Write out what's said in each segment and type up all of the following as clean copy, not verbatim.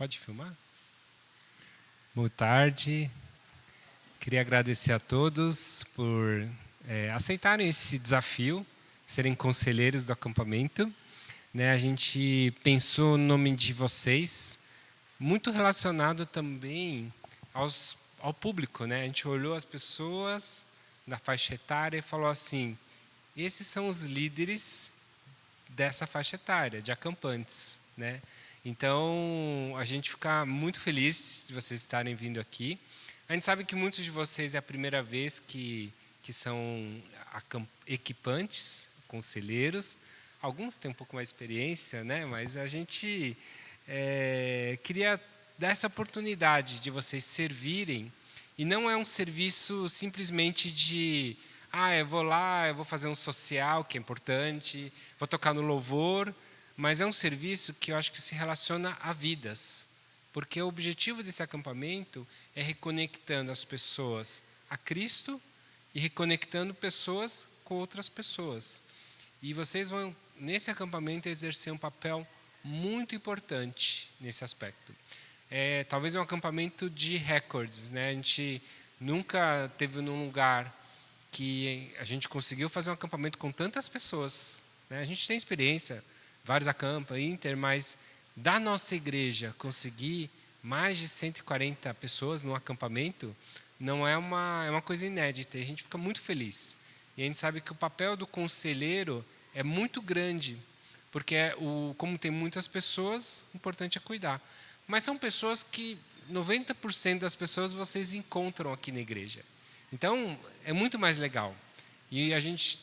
Pode filmar? Boa tarde. Queria agradecer a todos por aceitarem esse desafio, serem conselheiros do acampamento. A gente pensou no nome de vocês, muito relacionado também ao público. A gente olhou as pessoas da faixa etária e falou assim, esses são os líderes dessa faixa etária, de acampantes. Então, a gente fica muito feliz de vocês estarem vindo aqui. A gente sabe que muitos de vocês é a primeira vez que são equipantes, conselheiros. Alguns têm um pouco mais de experiência, mas a gente queria dar essa oportunidade de vocês servirem. E não é um serviço simplesmente de, eu vou lá, eu vou fazer um social, que é importante, vou tocar no louvor, mas é um serviço que eu acho que se relaciona a vidas. Porque o objetivo desse acampamento é reconectando as pessoas a Cristo e reconectando pessoas com outras pessoas. E vocês vão, nesse acampamento, exercer um papel muito importante nesse aspecto. Talvez um acampamento de recordes. A gente nunca teve num lugar que a gente conseguiu fazer um acampamento com tantas pessoas. A gente tem experiência, vários acampa, Inter, mas da nossa igreja conseguir mais de 140 pessoas no acampamento não é uma coisa inédita, e a gente fica muito feliz. E a gente sabe que o papel do conselheiro é muito grande, porque como tem muitas pessoas, o importante é cuidar. Mas são pessoas que 90% das pessoas vocês encontram aqui na igreja. Então, é muito mais legal. E a gente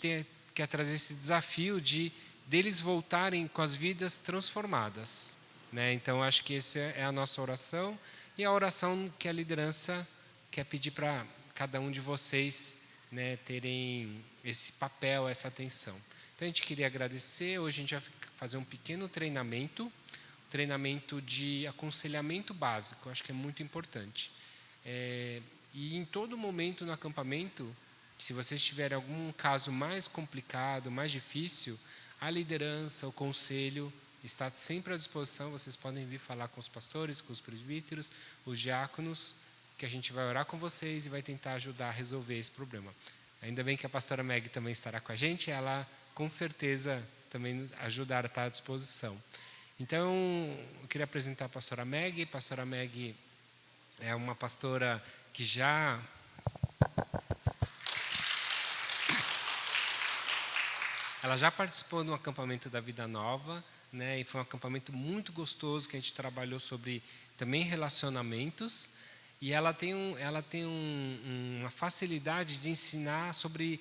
quer trazer esse desafio deles voltarem com as vidas transformadas. Então, acho que essa é a nossa oração e a oração que a liderança quer pedir para cada um de vocês terem esse papel, essa atenção. Então, a gente queria agradecer. Hoje a gente vai fazer um pequeno treinamento de aconselhamento básico. Acho que é muito importante. E em todo momento no acampamento, se vocês tiverem algum caso mais complicado, mais difícil, a liderança, o conselho está sempre à disposição. Vocês podem vir falar com os pastores, com os presbíteros, os diáconos, que a gente vai orar com vocês e vai tentar ajudar a resolver esse problema. Ainda bem que a pastora Meg também estará com a gente, ela com certeza também nos ajudará, está à disposição. Então, eu queria apresentar a pastora Meg. A pastora Meg é uma pastora que ela já participou de um acampamento da Vida Nova, e foi um acampamento muito gostoso, que a gente trabalhou sobre também relacionamentos, e ela tem uma facilidade de ensinar sobre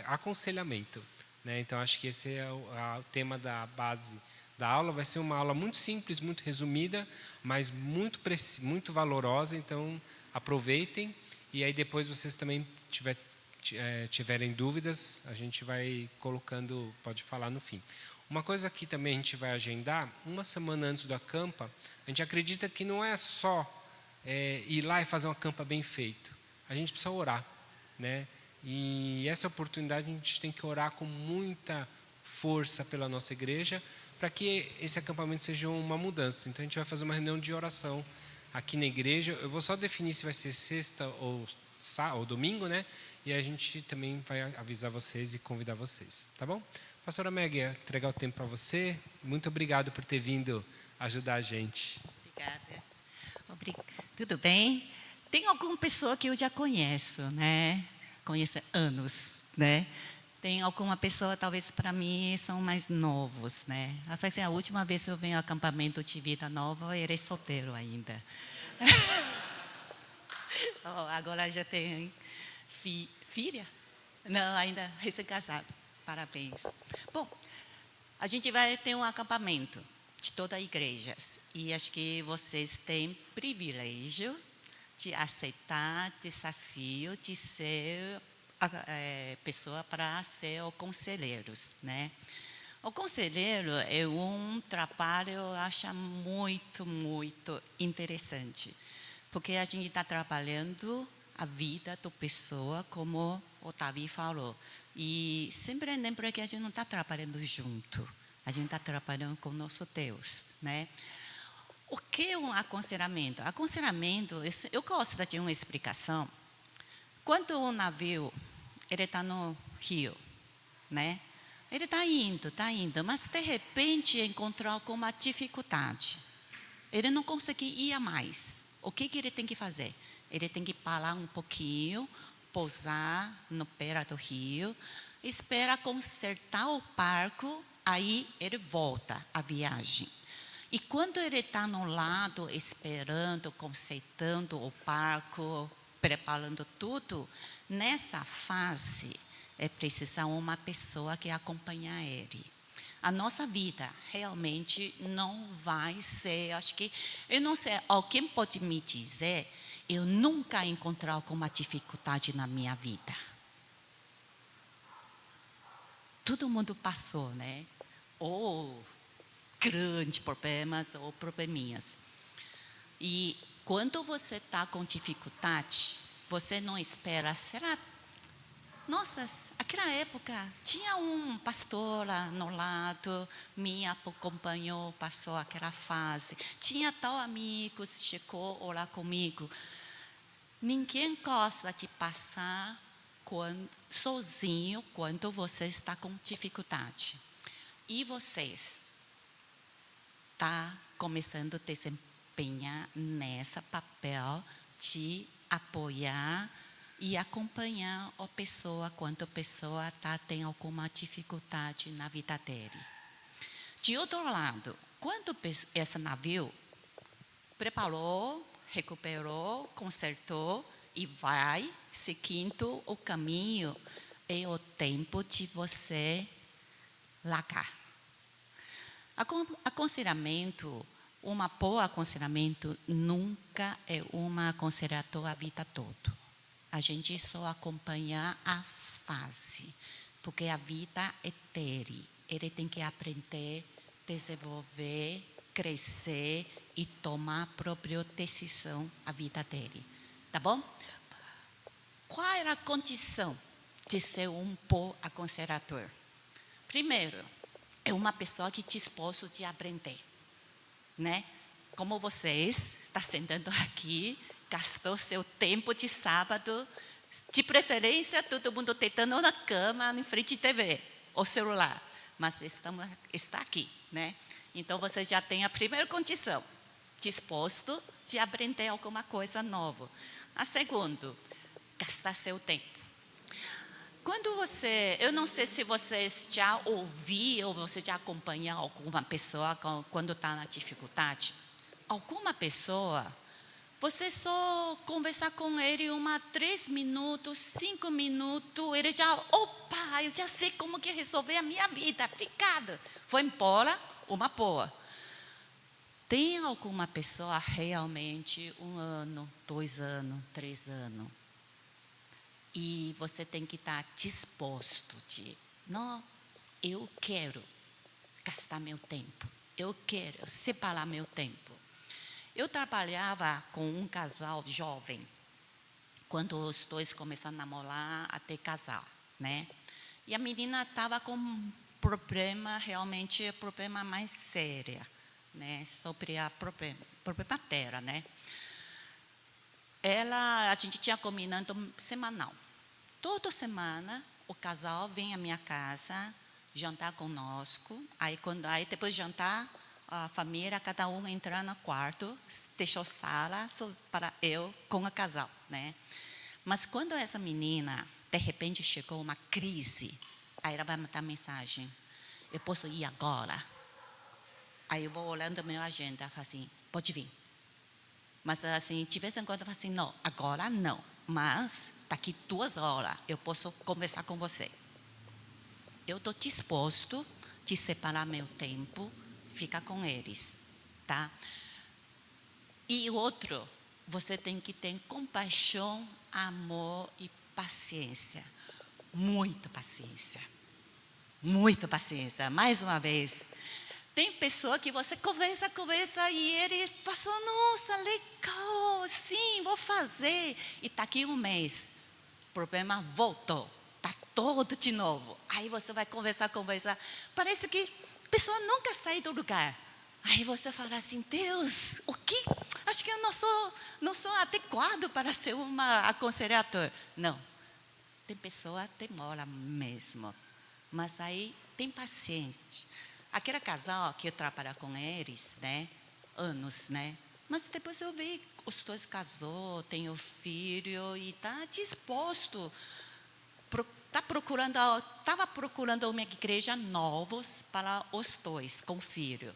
aconselhamento. Então, acho que esse é o tema da base da aula. Vai ser uma aula muito simples, muito resumida, mas muito valorosa. Então, aproveitem. E aí, depois, vocês também tiverem dúvidas, a gente vai colocando, pode falar no fim. Uma coisa que também a gente vai agendar, uma semana antes do acampa, a gente acredita que não é só ir lá e fazer um acampa bem feito. A gente precisa orar. E essa oportunidade a gente tem que orar com muita força pela nossa igreja, para que esse acampamento seja uma mudança. Então, a gente vai fazer uma reunião de oração aqui na igreja. Eu vou só definir se vai ser sexta ou domingo, E a gente também vai avisar vocês e convidar vocês, tá bom? Pastora Meg, entregar o tempo para você. Muito obrigado por ter vindo ajudar a gente. Obrigada. Tudo bem? Tem alguma pessoa que eu já conheço, Conheço há anos, Tem alguma pessoa, talvez para mim, são mais novos, A última vez que eu venho ao acampamento de Vida Nova, eu era solteiro ainda. Agora já tem filha? Não, ainda recém-casado. Parabéns. Bom, a gente vai ter um acampamento de toda a igreja. E acho que vocês têm privilégio de aceitar desafio de ser pessoa para ser o conselheiros, O conselheiro é um trabalho, eu acho muito, muito interessante, porque a gente está trabalhando a vida da pessoa, como o Davi falou. E sempre lembra que a gente não está trabalhando junto, a gente está trabalhando com o nosso Deus, O que é um aconselhamento? Aconselhamento, eu gosto de uma explicação. Quando um navio está no rio, né? Ele está indo, mas de repente encontrou alguma dificuldade. Ele não consegue ir a mais. O que ele tem que fazer? Ele tem que parar um pouquinho, pousar no pé do rio, espera consertar o barco, aí ele volta à viagem. E quando ele está no lado, esperando, consertando o barco, preparando tudo, nessa fase, é preciso uma pessoa que acompanha ele. A nossa vida realmente não vai ser, acho que, eu não sei, alguém pode me dizer, eu nunca encontrei alguma dificuldade na minha vida. Todo mundo passou, né? Ou grandes problemas ou probleminhas. E quando você está com dificuldade, você não espera, será? Nossa, naquela época tinha um pastor lá no lado, me acompanhou, passou aquela fase. Tinha tal amigo, chegou a orar comigo. Ninguém gosta de passar sozinho quando você está com dificuldade. E vocês estão começando a desempenhar nesse papel de apoiar e acompanhar a pessoa quando a pessoa tem alguma dificuldade na vida dele. De outro lado, quando esse navio preparou, recuperou, consertou e vai seguindo o caminho, é o tempo de você largar. Aconselhamento, bom aconselhamento nunca é aconselhamento a vida toda. A gente só acompanha a fase, porque a vida é dele. Ele tem que aprender, desenvolver, crescer e tomar a própria decisão a vida dele. Tá bom? Qual era a condição de ser um bom aconselhador? Primeiro, é uma pessoa que está disposta a aprender, né? Como vocês estão sentando aqui, gastou seu tempo de sábado, de preferência todo mundo deitando na cama, em frente de TV, ou celular, mas está aqui, né? Então você já tem a primeira condição, disposto de aprender alguma coisa nova. A segunda, gastar seu tempo. Quando eu não sei se vocês já ouviram ou você já acompanhou alguma pessoa quando está na dificuldade. Alguma pessoa, você só conversar com ele 3 minutos, 5 minutos, ele já, opa, eu já sei como que resolver a minha vida, obrigada. Foi embora, uma boa. Tem alguma pessoa realmente 1 ano, 2 anos, 3 anos? E você tem que estar disposto de, não, eu quero gastar meu tempo, eu quero separar meu tempo. Eu trabalhava com um casal jovem, quando os dois começaram a namorar até casar, né? E a menina estava com um problema, realmente problema mais sério, né? Sobre a problema dela, né? A gente tinha combinado semanal. Toda semana o casal vem à minha casa jantar conosco. Aí depois de jantar, a família, cada um entra no quarto, deixou sala para eu com o casal, né? Mas quando essa menina, de repente, chegou uma crise, aí ela vai mandar mensagem: eu posso ir agora? Aí eu vou olhando a minha agenda, falo assim: pode vir. Mas assim, de vez em quando eu falo assim: não, agora não, mas daqui 2 horas eu posso conversar com você. Eu estou disposto de separar meu tempo, ficar com eles, tá? E outro, você tem que ter compaixão, amor e paciência. Muita paciência. Muita paciência. Mais uma vez, tem pessoa que você conversa e ele passou, nossa, legal, sim, vou fazer. E está aqui 1 mês, o problema voltou, está todo de novo. Aí você vai conversar. Parece que a pessoa nunca sai do lugar. Aí você fala assim, Deus, o que? Acho que eu não sou adequado para ser uma aconselhador. Não, tem pessoa que demora mesmo, mas aí tem paciência. Aquele casal que eu trabalho com eles, né, anos, né, mas depois eu vi, os dois casou, tem o filho e está disposto, estava procurando uma igreja novos para os dois, com filho.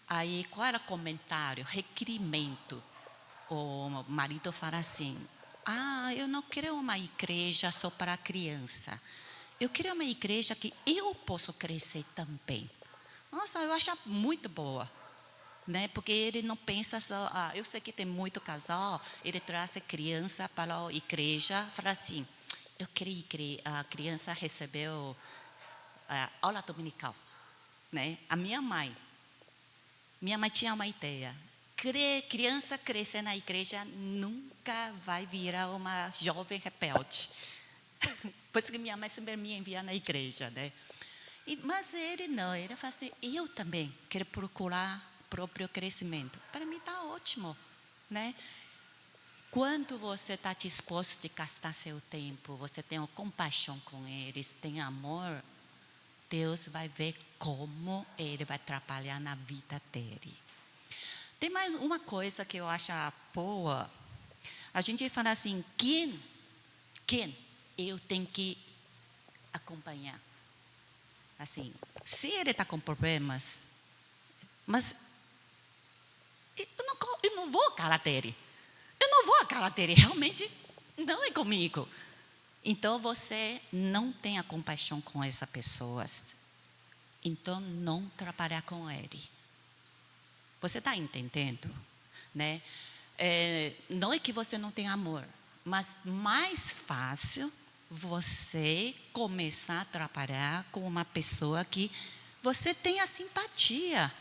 Aí, qual era o comentário? Requerimento. O marido fala assim, eu não quero uma igreja só para criança. Eu quero uma igreja que eu posso crescer também. Nossa, eu acho muito boa. Né? Porque ele não pensa só, eu sei que tem muito casal, ele traz a criança para a igreja, fala assim, eu queria que a criança recebeu aula dominical. Né? A minha mãe tinha uma ideia, criança crescer na igreja nunca vai virar uma jovem rebelde. Por isso que minha mãe sempre me envia na igreja. Né? Mas ele não, ele fala assim, eu também quero procurar próprio crescimento. Para mim está ótimo, né? Quando você está disposto a gastar seu tempo, você tem uma compaixão com eles, tem amor, Deus vai ver como Ele vai trabalhar na vida dele. Tem mais uma coisa que eu acho boa. A gente fala assim, quem eu tenho que acompanhar? Assim, se ele está com problemas, mas eu não vou à cara dele. Eu não vou à cara dele, realmente não é comigo. Então você não tem a compaixão com essas pessoas. Então não trabalhar com ele. Você está entendendo? Né? Não é que você não tem amor, mas mais fácil você começar a trabalhar com uma pessoa que você tem a simpatia.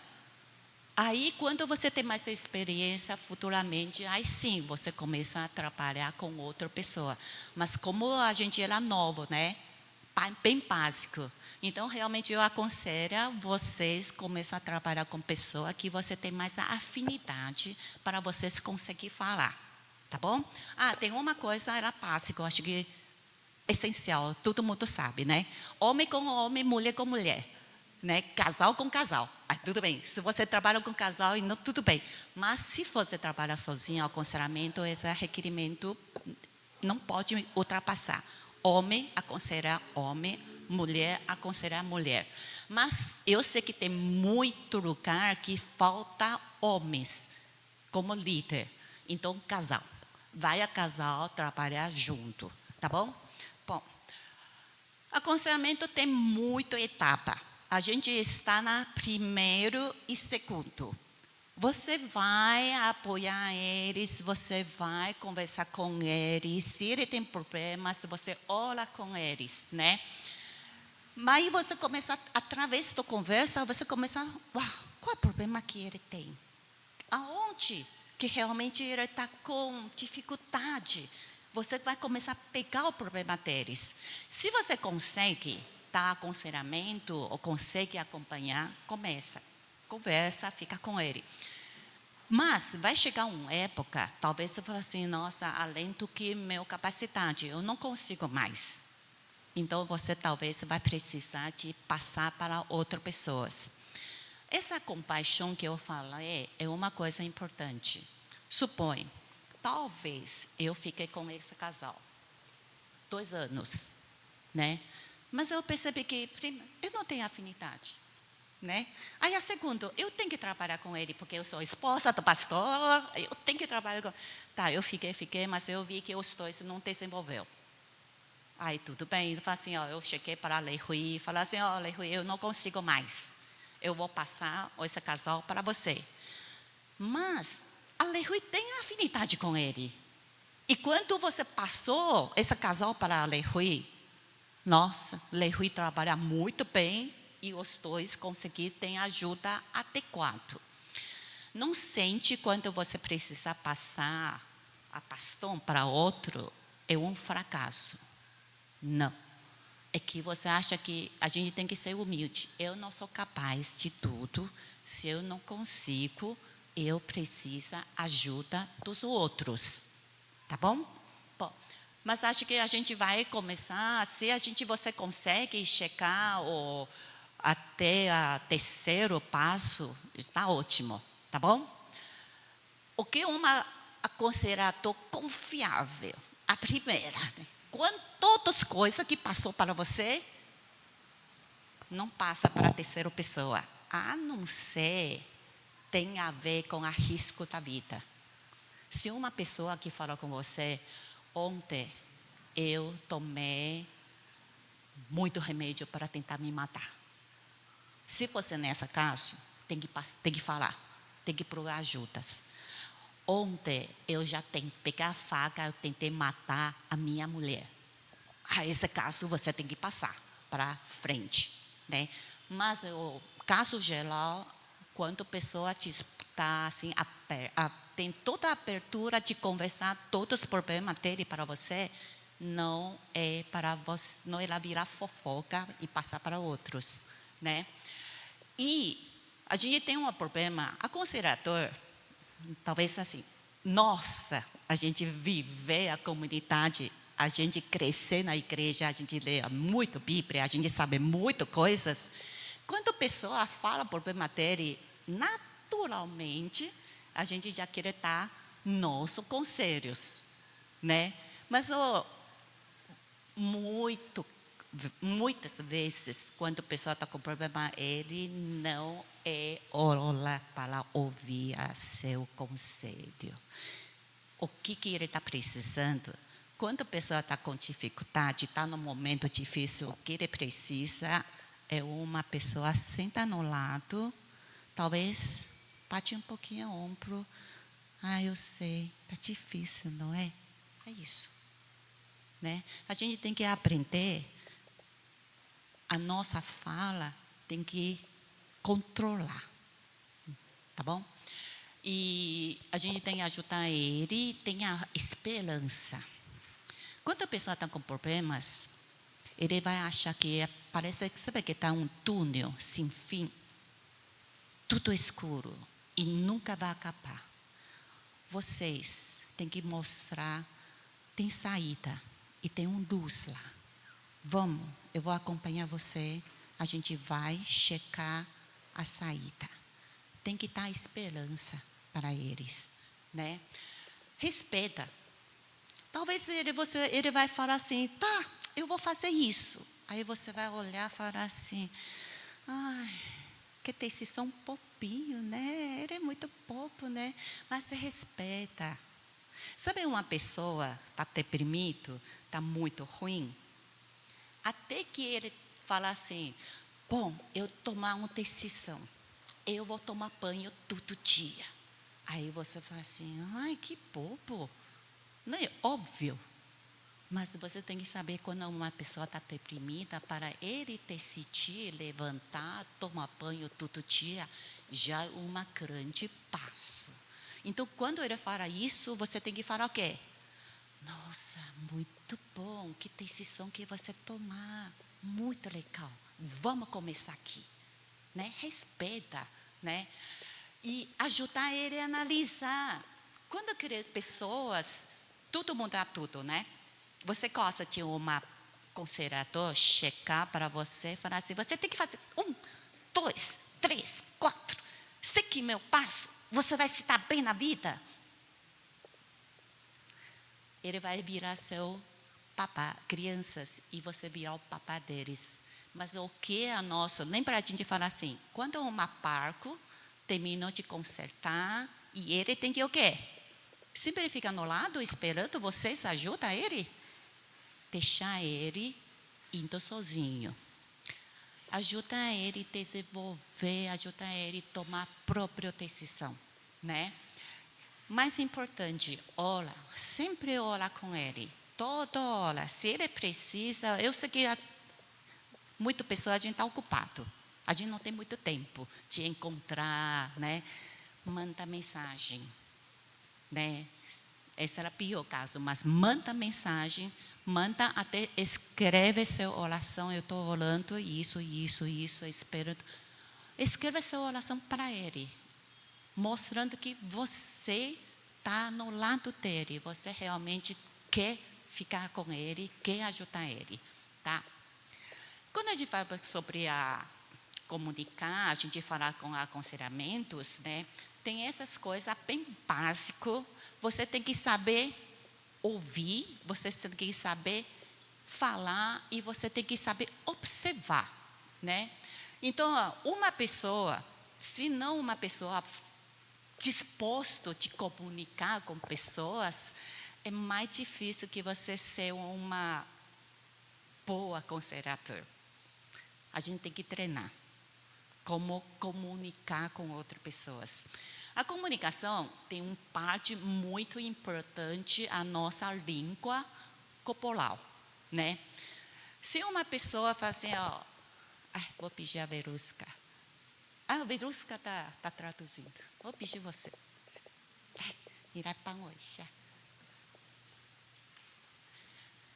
Aí, quando você tem mais experiência, futuramente, aí sim, você começa a trabalhar com outra pessoa. Mas como a gente era novo, né? Bem básico. Então, realmente, eu aconselho vocês começar a trabalhar com pessoa que você tem mais afinidade para vocês conseguir falar. Tá bom? Tem uma coisa, era básica, eu acho que é essencial, todo mundo sabe, né? Homem com homem, mulher com mulher. Né? Casal com casal, tudo bem. Se você trabalha com casal, não, tudo bem. Mas se você trabalha sozinho, o aconselhamento, esse requerimento não pode ultrapassar. Homem aconselha homem, mulher aconselha mulher. Mas eu sei que tem muito lugar que falta homens como líder. Então, casal. Vai a casal trabalhar junto, tá bom? Bom, aconselhamento tem muita etapa. A gente está na primeiro e segundo. Você vai apoiar eles, você vai conversar com eles. Se ele tem problemas, você ora com eles, né? Mas aí você começa, através da conversa, você começa, qual é o problema que ele tem? Aonde que realmente ele está com dificuldade? Você vai começar a pegar o problema deles. Se você consegue dar aconselhamento ou consegue acompanhar, conversa, fica com ele. Mas vai chegar uma época, talvez você fale assim, nossa, além do que minha capacidade, eu não consigo mais. Então você talvez vai precisar de passar para outras pessoas. Essa compaixão que eu falei é uma coisa importante. Supõe, talvez eu fiquei com esse casal 2 anos, né? Mas eu percebi que eu não tenho afinidade, né? Aí a segunda, eu tenho que trabalhar com ele, porque eu sou esposa do pastor, eu tenho que trabalhar com... Tá, eu fiquei, mas eu vi que os dois não desenvolveu. Aí tudo bem, ele fala assim, eu cheguei para a Lei Rui e falei assim, Lei Rui, eu não consigo mais. Eu vou passar esse casal para você. Mas a Lei Rui tem afinidade com ele. E quando você passou esse casal para a Lei Rui, nossa, Lei Rui trabalha muito bem e os dois conseguiram ter ajuda adequada. Não sente quando você precisa passar a bastão para outro, é um fracasso. Não. é que você acha que a gente tem que ser humilde. Eu não sou capaz de tudo. Se eu não consigo, eu preciso ajuda dos outros. Tá bom? Bom, mas acho que a gente vai começar, se você consegue checar até o terceiro passo, está ótimo, tá bom? O que é uma aconselhador confiável? A primeira, né? Quando todas as coisas que passou para você, não passa para a terceira pessoa, a não ser tem a ver com o risco da vida. Se uma pessoa que fala com você, ontem eu tomei muito remédio para tentar me matar. Se você nessa caso, tem que falar, tem que procurar ajudas. Ontem eu já tentei pegar a faca, eu tentei matar a minha mulher. A esse caso você tem que passar para frente, né? Mas o caso geral, quando a pessoa está assim, tem toda a abertura de conversar todos os problemas dele para você, não é para você, não é virar fofoca e passar para outros, né? E a gente tem um problema, aconselhador, talvez assim, nossa, a gente viver a comunidade, a gente crescer na igreja, a gente lê muito Bíblia, a gente sabe muitas coisas. Quando a pessoa fala o problema dele, naturalmente, a gente já quer dar nossos conselhos, né? Mas muitas vezes, quando a pessoa está com problema, ele não é hora para ouvir seu conselho. O que ele está precisando? Quando a pessoa está com dificuldade, está num momento difícil, o que ele precisa é uma pessoa sentar no lado, talvez bate um pouquinho o ombro. Eu sei, está difícil, não é? É isso, né? A gente tem que aprender, a nossa fala tem que controlar, tá bom? E a gente tem que ajudar ele, tem a esperança. Quando a pessoa está com problemas, ele vai achar que parece que sabe que está um túnel sem fim, tudo escuro e nunca vai acabar. Vocês têm que mostrar, tem saída e tem luz lá. Vamos, eu vou acompanhar você, a gente vai checar a saída. Tem que dar esperança para eles, né? Respeita. Talvez ele vai falar assim, tá, eu vou fazer isso. Aí você vai olhar e falar assim, que decisão popinho, né? Ele é muito popo, né? Mas você respeita. Sabe uma pessoa está deprimido, está muito ruim? Até que ele fala assim, bom, eu tomar uma decisão, eu vou tomar banho todo dia. Aí você fala assim, que bobo. Não é óbvio. Mas você tem que saber quando uma pessoa está deprimida, para ele decidir levantar, tomar banho todo dia, já é um grande passo. Então, quando ele fala isso, você tem que falar o quê? Nossa, muito bom, que decisão que você tomar, muito legal. Vamos começar aqui, né? Respeita, né? E ajudar ele a analisar. Quando pessoas, tudo muda tudo, né? Você gosta de uma conselhador checar para você e falar assim, você tem que fazer 1, 2, 3, 4, segue meu passo, você vai se dar bem na vida. Ele vai virar seu papá, crianças, e você virar o papá deles. Mas o que é nosso? Lembra a gente falar assim, quando uma barco terminou de consertar, e ele tem que o quê? Sempre fica no lado esperando vocês ajudam ele? Deixar ele indo sozinho. Ajuda ele a desenvolver, ajuda ele a tomar a própria decisão, né? Mais importante, ora, sempre ora com ele, toda hora. Se ele precisa, eu sei que muitas pessoas a gente está ocupado, a gente não tem muito tempo de encontrar, né? Manda mensagem, né? Esse era o pior caso, mas manda mensagem Manda até escreve sua oração. Eu estou orando isso, esperando. Escreve sua oração para ele, mostrando que você está no lado dele. Você realmente quer ficar com ele, quer ajudar ele, tá? Quando a gente fala sobre comunicar, a gente fala com aconselhamentos, né? Tem essas coisas bem básicas. Você tem que saber ouvir, você tem que saber falar e você tem que saber observar, né? Então, uma pessoa, se não uma pessoa disposta a te comunicar com pessoas, é mais difícil que você seja uma boa aconselhadora. A gente tem que treinar como comunicar com outras pessoas. A comunicação tem uma parte muito importante, a nossa língua corporal, né? Se uma pessoa fala assim, vou pedir a Verusca. A Verusca está traduzindo. Vou pedir você.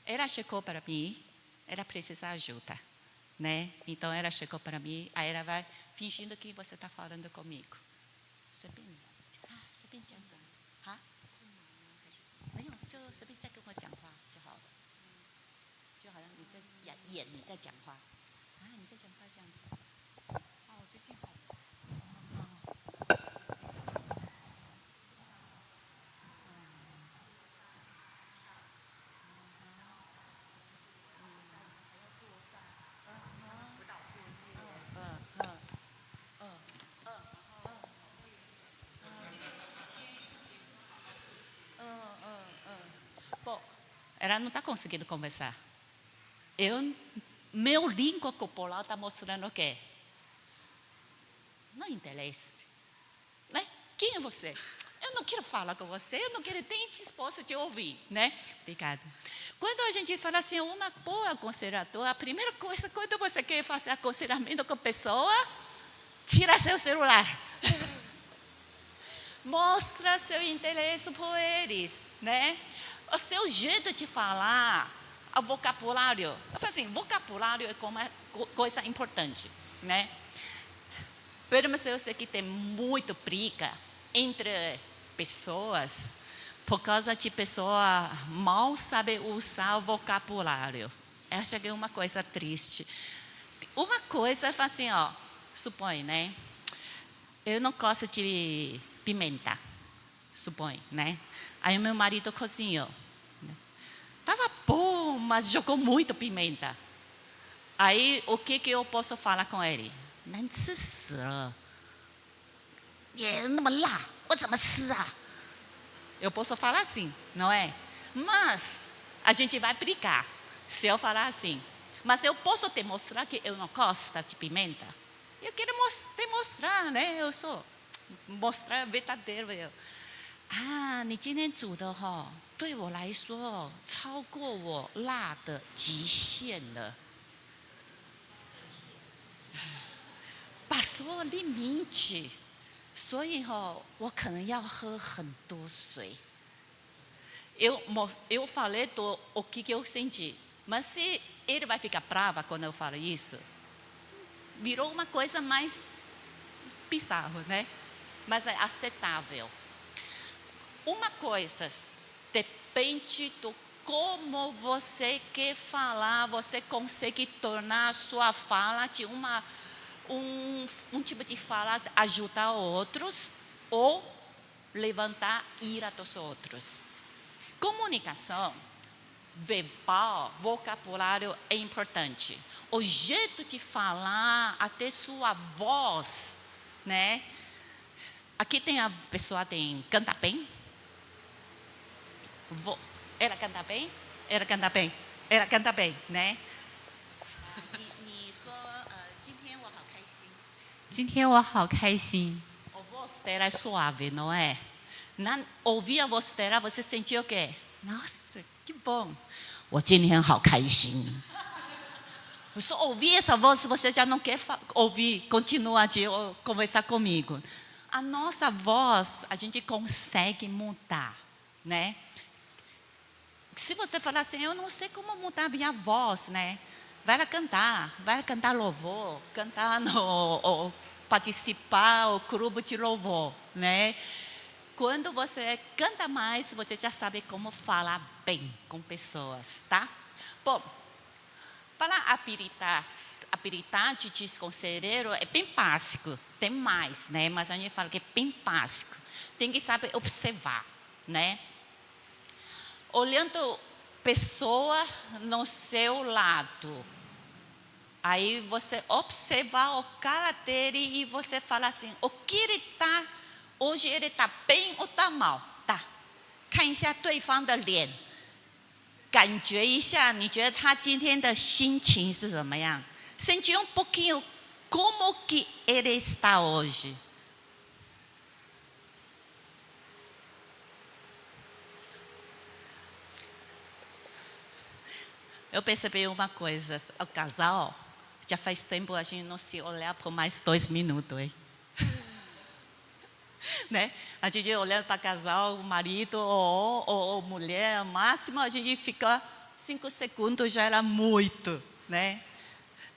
Ela chegou para mim, ela precisa de ajuda, né? Então ela chegou para mim, aí ela vai fingindo que você está falando comigo. 随便讲什么啊？没有，就随便再跟我讲话就好了。就好像你在演你在讲话啊，你在讲话这样子。我最近好。Ela não está conseguindo conversar. Meu língua corporal está mostrando o quê? Não interessa. Né? Quem é você? Eu não quero falar com você, eu não quero nem disposto a te ouvir, né? Obrigada. Quando a gente fala assim, uma boa aconselhadora, a primeira coisa, quando você quer fazer aconselhamento com a pessoa, tira seu celular. Mostra seu interesse por eles, né? O seu jeito de falar, o vocabulário. Eu falo assim, vocabulário é uma coisa importante, né? Mas eu sei que tem muito briga entre pessoas por causa de pessoa mal saber usar o vocabulário. Eu acho que é uma coisa triste. Uma coisa é assim, supõe, né? Eu não gosto de pimenta, supõe, né? Aí meu marido cozinhou. Estava bom, mas jogou muito pimenta. Aí o que eu posso falar com ele? 难吃死了，也那么辣，我怎么吃啊？ Eu posso falar assim, não é? Mas a gente vai brigar se eu falar assim. Mas eu posso te mostrar que eu não gosto de pimenta. Eu quero te mostrar, né? Eu sou mostrar verdadeiro. 你今天煮的对我来说超过我辣的极限了。 Passou o limite, 所以我可能要喝很多水。Eu falei o que eu senti, mas se ele vai ficar bravo quando eu falo isso, virou uma coisa mais bizarra, né? Mas é aceitável. Uma coisa depende do como você quer falar, você consegue tornar a sua fala de um tipo de fala ajudar outros ou levantar a ira dos outros. Comunicação verbal, vocabulário é importante. O jeito de falar, até sua voz, né? Aqui tem a pessoa canta bem. Ela canta bem? Ela canta bem. Ela canta bem, né? 今天我好开心。 A voz dela é suave, não é? Ouvir a voz dela, você sentiu o quê? Nossa, que bom. 我今天好开心. Só ouvir essa voz, você já não quer ouvir, continua de conversar comigo. A nossa voz, a gente consegue mudar, né? Se você falar assim, eu não sei como mudar minha voz, né? Vai lá cantar louvor, cantar ou participar do grupo de louvor, né? Quando você canta mais, você já sabe como falar bem com pessoas, tá? Bom, para a habilidade de conselheiro é bem básico, tem mais, né? Mas a gente fala que é bem básico. Tem que saber observar, né? Olhando pessoa no seu lado. Aí você observa o cara dele e você fala assim, o que ele está, hoje ele está bem ou está mal? Tá. 看一下对方的脸，感觉一下，你觉得他今天的心情是怎么样？ Sentir um pouquinho como que ele está hoje. Eu percebi uma coisa, o casal, já faz tempo a gente não se olhar por mais 2 minutos, hein? Né? A gente olhando para casal, o marido ou mulher, máximo a gente fica 5 segundos, já era muito, né?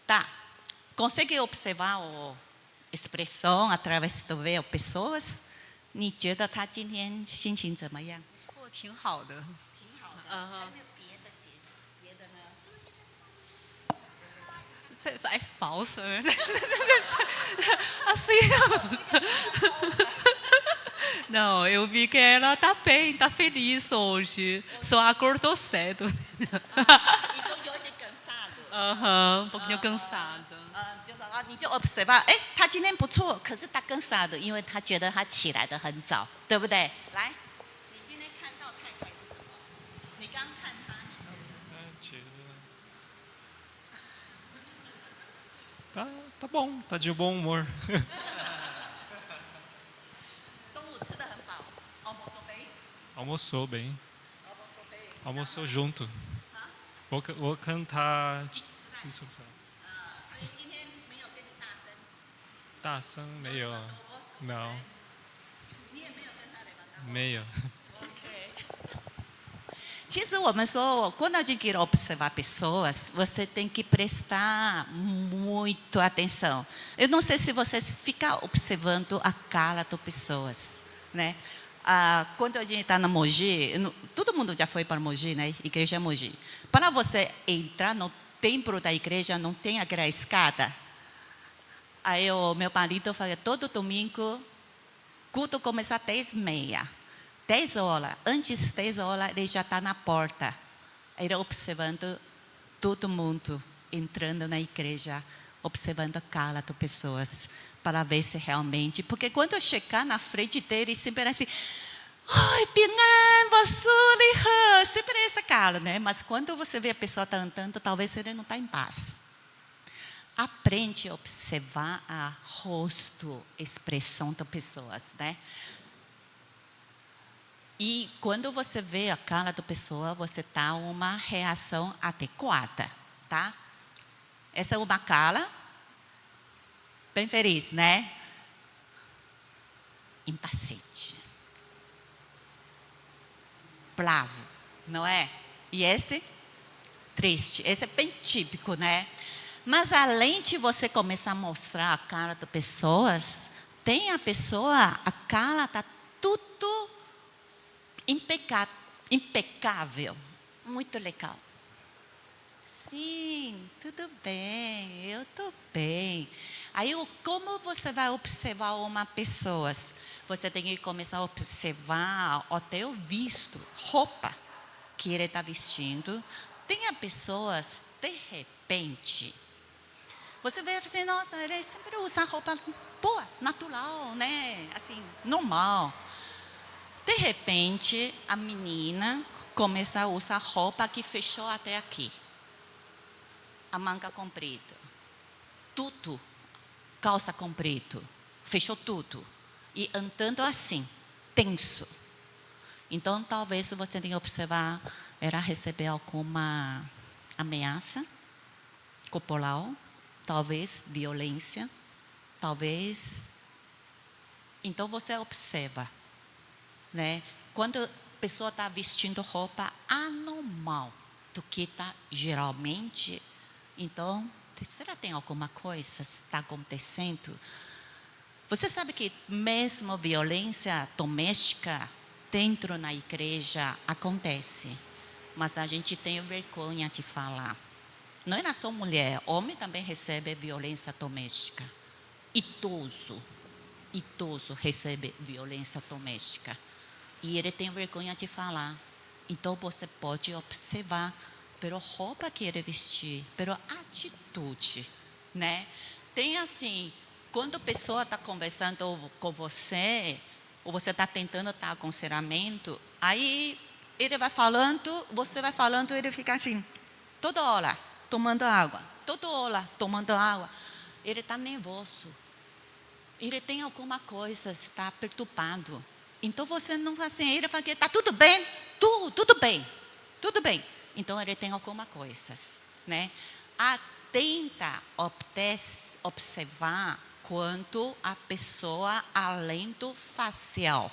Tá, consegue observar a expressão através do ver pessoas? 你觉得他今天心情怎么样？ 过挺好的。挺好的。嗯。有没有别的解释？别的呢？ É falsa, né? Assim. Não, eu vi que ela tá bem, tá feliz hoje. Só acordou cedo. Então, 有点cansado. Aham, um pouquinho cansada. 你就 observe， 哎，他今天不错，可是他cansado，因为他觉得他起来得很早，对不对？来，你今天看到太太是什么？你刚看他，tá bom, tá de bom humor. 中午吃得很饱，Almoçou bem, ，almoçou bem， almoçou junto. Vou cantar. 所以今天没有跟你大声，大声没有 não 你也没有跟他聊到。没有 其实我们说quando a gente quer observar pessoas, você tem que prestar muito atenção. Eu não sei se você fica observando a cara das pessoas, né? Quando a gente está na Mogi, todo mundo já foi para Mogi, né? Igreja Mogi. Para você entrar no templo da igreja, não tem aquela escada. Aí o meu marido fala, todo domingo, culto começa às 10h30. 10 horas, antes de 10 horas, ele já está na porta. Ele observando todo mundo entrando na igreja, observando a cara das pessoas, para ver se realmente. Porque quando eu chegar na frente dele, sempre é assim: ai, Pingan, você, sempre é essa cara, né? Mas quando você vê a pessoa tá andando, talvez ele não está em paz. Aprende a observar a rosto, expressão das pessoas, né? E quando você vê a cara da pessoa, você dá uma reação adequada, tá? Essa é uma cara bem feliz, né? Impaciente. Bravo, não é? E esse? Triste. Esse é bem típico, né? Mas além de você começar a mostrar a cara das pessoas, tem a pessoa, a cara está tudo impecável, muito legal. Sim, tudo bem, eu estou bem. Aí, como você vai observar uma pessoa? Você tem que começar a observar até o visto, roupa que ele está vestindo. Tem pessoas, de repente, você vê assim, nossa, ele sempre usa roupa boa, natural, né? Assim, normal. De repente, a menina começa a usar roupa que fechou até aqui. A manga comprida. Tudo. Calça comprida. Fechou tudo. E andando assim, tenso. Então, talvez você tenha que observar, ela recebeu alguma ameaça corporal, talvez violência, talvez. Então, você observa. Né? Quando a pessoa está vestindo roupa anormal, normal do que está geralmente. Então, será que tem alguma coisa que está acontecendo? Você sabe que mesmo violência doméstica dentro da igreja acontece, mas a gente tem vergonha de falar. Não é só mulher, homem também recebe violência doméstica. Idoso recebe violência doméstica. E ele tem vergonha de falar. Então você pode observar pela roupa que ele vestir, pela atitude, né? Tem assim, quando a pessoa está conversando com você, ou você está tentando dar aconselhamento, aí ele vai falando, você vai falando, ele fica assim, toda hora tomando água, toda hora tomando água. Ele está nervoso. Ele tem alguma coisa, está perturbado. Então você não faz assim, ele fala que está tudo bem, tudo bem. Então ele tem alguma coisa, né? Tenta observar quanto a pessoa, além do facial,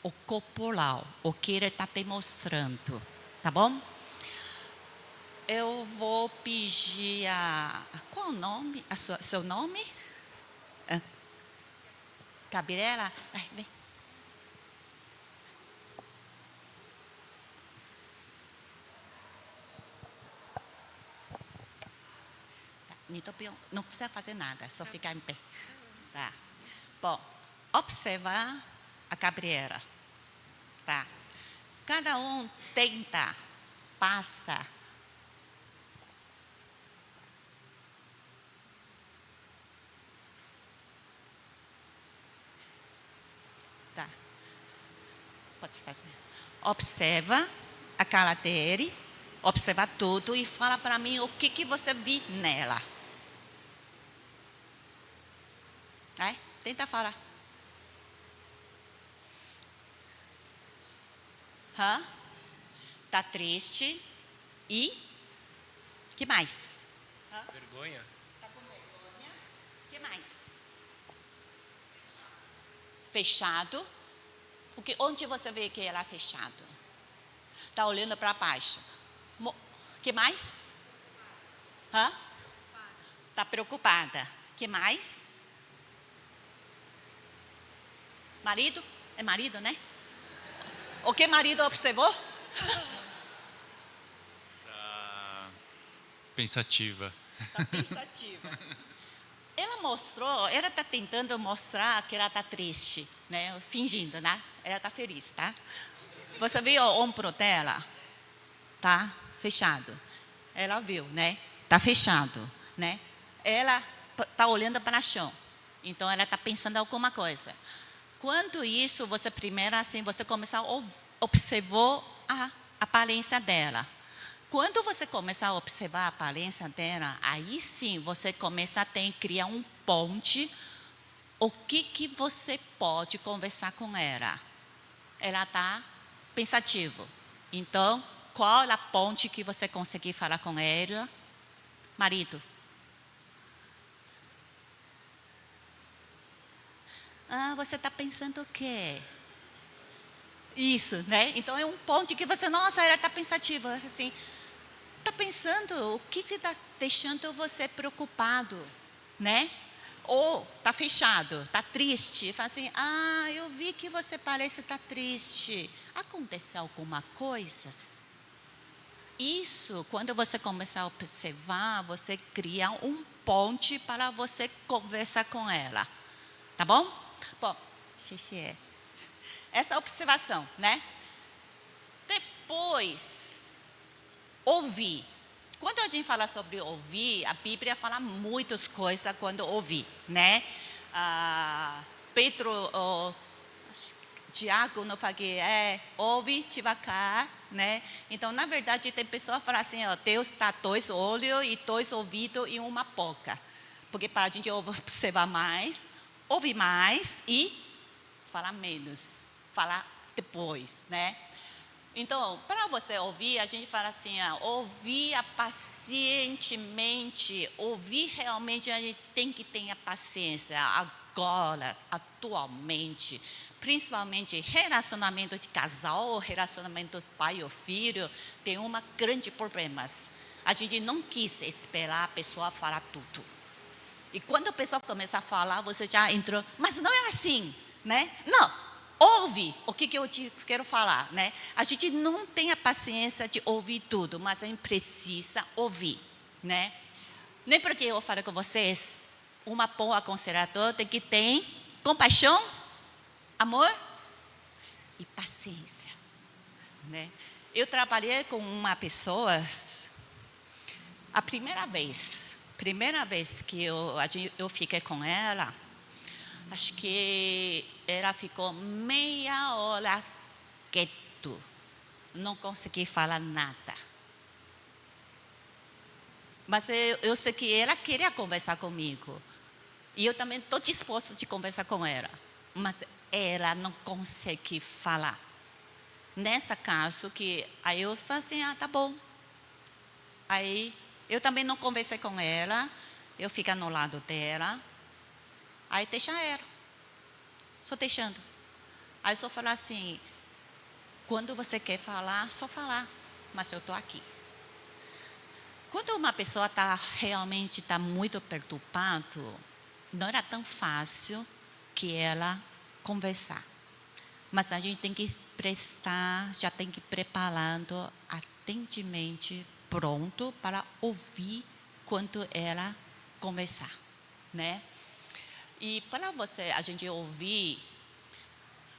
o corporal, o que ele está demonstrando, tá bom? Eu vou pedir qual o nome? Seu nome? Gabriela? Vem. Não precisa fazer nada, só ficar em pé. Tá. Bom, observar a Gabriela. Tá. Cada um tenta, passa. Tá. Pode fazer. Observa a cara dele, observa tudo e fala para mim o que você viu nela. Tenta falar. Tá triste e que mais? Vergonha. Tá com vergonha. Que mais? Fechado. Porque onde você vê que ela é fechado? Tá olhando para baixo. Que mais? Tá preocupada. Que mais? Marido? É marido, né? O que marido observou? Pensativa. Tá pensativa. Ela está tentando mostrar que ela está triste, né? Fingindo, né? Ela está feliz, tá? Você viu o ombro dela? Tá fechado. Ela viu, né? Tá fechado, né? Ela está olhando para o chão. Então ela está pensando alguma coisa. Quando isso, você primeiro assim, você começa a observar a aparência dela. Quando você começa a observar a aparência dela, aí sim você começa a criar um ponte. O que você pode conversar com ela? Ela está pensativa. Então, qual é a ponte que você conseguir falar com ela? Marido. Você está pensando o quê? Isso, né? Então é um ponto que você, nossa, ela está pensativa, assim, está pensando o que está deixando você preocupado, né? Ou está fechado, está triste, fala assim, eu vi que você parece estar triste. Aconteceu alguma coisa? Isso, quando você começar a observar, você cria um ponte para você conversar com ela, tá bom? Bom, xixi. Essa observação, né? Depois, ouvir. Quando a gente fala sobre ouvir, a Bíblia fala muitas coisas quando ouvir, né? Pedro, Tiago não fala que ouve devagar, né? Então, na verdade, tem pessoas que falam assim, Deus dá 2 olhos e 2 ouvidos e uma boca. Porque para a gente observar mais, ouvir mais e falar menos, falar depois, né? Então, para você ouvir, a gente fala assim, ouvir pacientemente, ouvir realmente, a gente tem que ter a paciência agora, atualmente, principalmente relacionamento de casal, relacionamento pai ou filho, tem uma grande problema. A gente não quis esperar a pessoa falar tudo. E quando a pessoa começa a falar, você já entrou, mas não é assim, né? Não, ouve o que eu te quero falar, né? A gente não tem a paciência de ouvir tudo, mas a gente precisa ouvir, né? Nem porque eu falo com vocês, uma boa aconselhadora tem que ter compaixão, amor e paciência, né? Eu trabalhei com uma pessoa, a primeira vez que eu fiquei com ela, acho que ela ficou meia hora quieto, não consegui falar nada. Mas eu sei que ela queria conversar comigo. E eu também estou disposta a conversar com ela. Mas ela não consegue falar. Nesse caso, aí eu falei assim, tá bom. Aí eu também não conversei com ela. Eu fico no lado dela. Aí deixa ela. Só deixando. Aí eu só falo assim, quando você quer falar, só falar. Mas eu estou aqui. Quando uma pessoa realmente está muito perturbada, não era tão fácil que ela conversar. Mas a gente tem que já tem que ir preparando atentamente, pronto para ouvir quando ela conversar, né? E para a gente ouvir,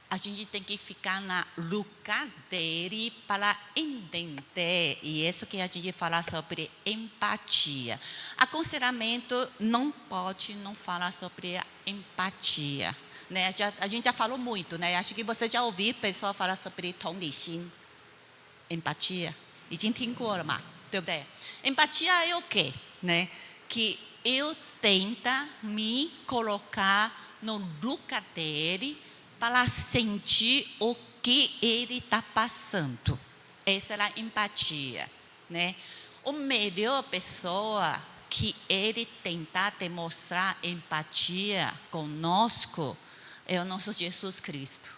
a gente tem que ficar no lugar dele para entender. E isso que a gente fala sobre empatia. Aconselhamento não pode não falar sobre empatia, né? A gente já falou muito, né? Acho que você já ouviu pessoa falar sobre 同理心, empatia. 已经听过了嘛，对不对？ Empatia é o quê? Né? Que eu tento me colocar no lugar dele para sentir o que ele está passando. Essa é a empatia, né? A melhor pessoa que ele tentar demonstrar empatia conosco é o nosso Jesus Cristo.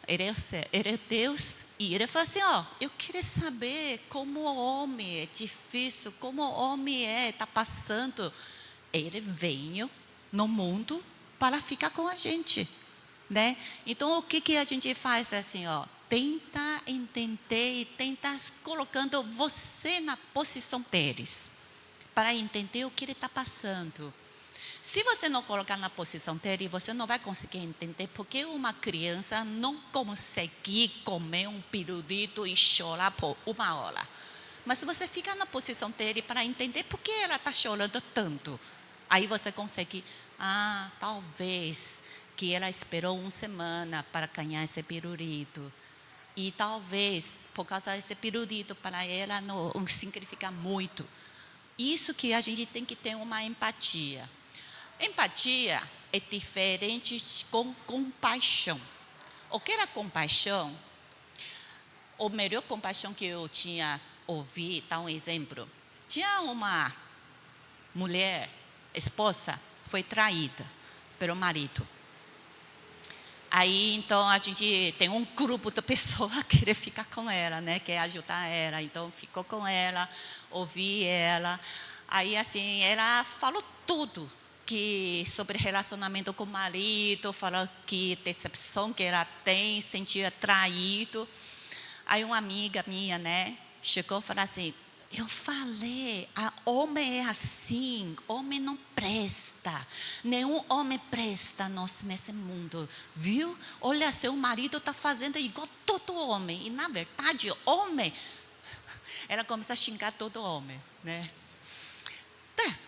Ele é Deus e ele fala assim, eu queria saber como o homem é difícil, como o homem está passando. Ele veio no mundo para ficar com a gente, né? Então o que a gente faz assim, tenta entender e tenta colocando você na posição deles para entender o que ele está passando. Se você não colocar na posição dele, você não vai conseguir entender porque uma criança não consegue comer um pirulito e chorar por uma hora. Mas se você fica na posição dele para entender por que ela está chorando tanto, aí você consegue, talvez que ela esperou uma semana para ganhar esse pirulito. E talvez, por causa desse pirulito, para ela não significa muito. Isso que a gente tem que ter uma empatia. Empatia é diferente com compaixão. O que era compaixão? A melhor compaixão que eu tinha ouvido, dá um exemplo. Tinha uma mulher, esposa, foi traída pelo marido. Aí, então, a gente tem um grupo de pessoas que quer ficar com ela, né? Quer ajudar ela. Então, ficou com ela, ouvi ela. Aí, assim, ela falou tudo sobre relacionamento com o marido, falou que decepção que ela tem, sentia traído. Aí, uma amiga minha, né? Chegou e falou assim, eu falei, homem é assim, homem não presta, nenhum homem presta nesse mundo, viu? Olha, seu marido está fazendo igual todo homem, e na verdade, homem, ela começa a xingar todo homem, né?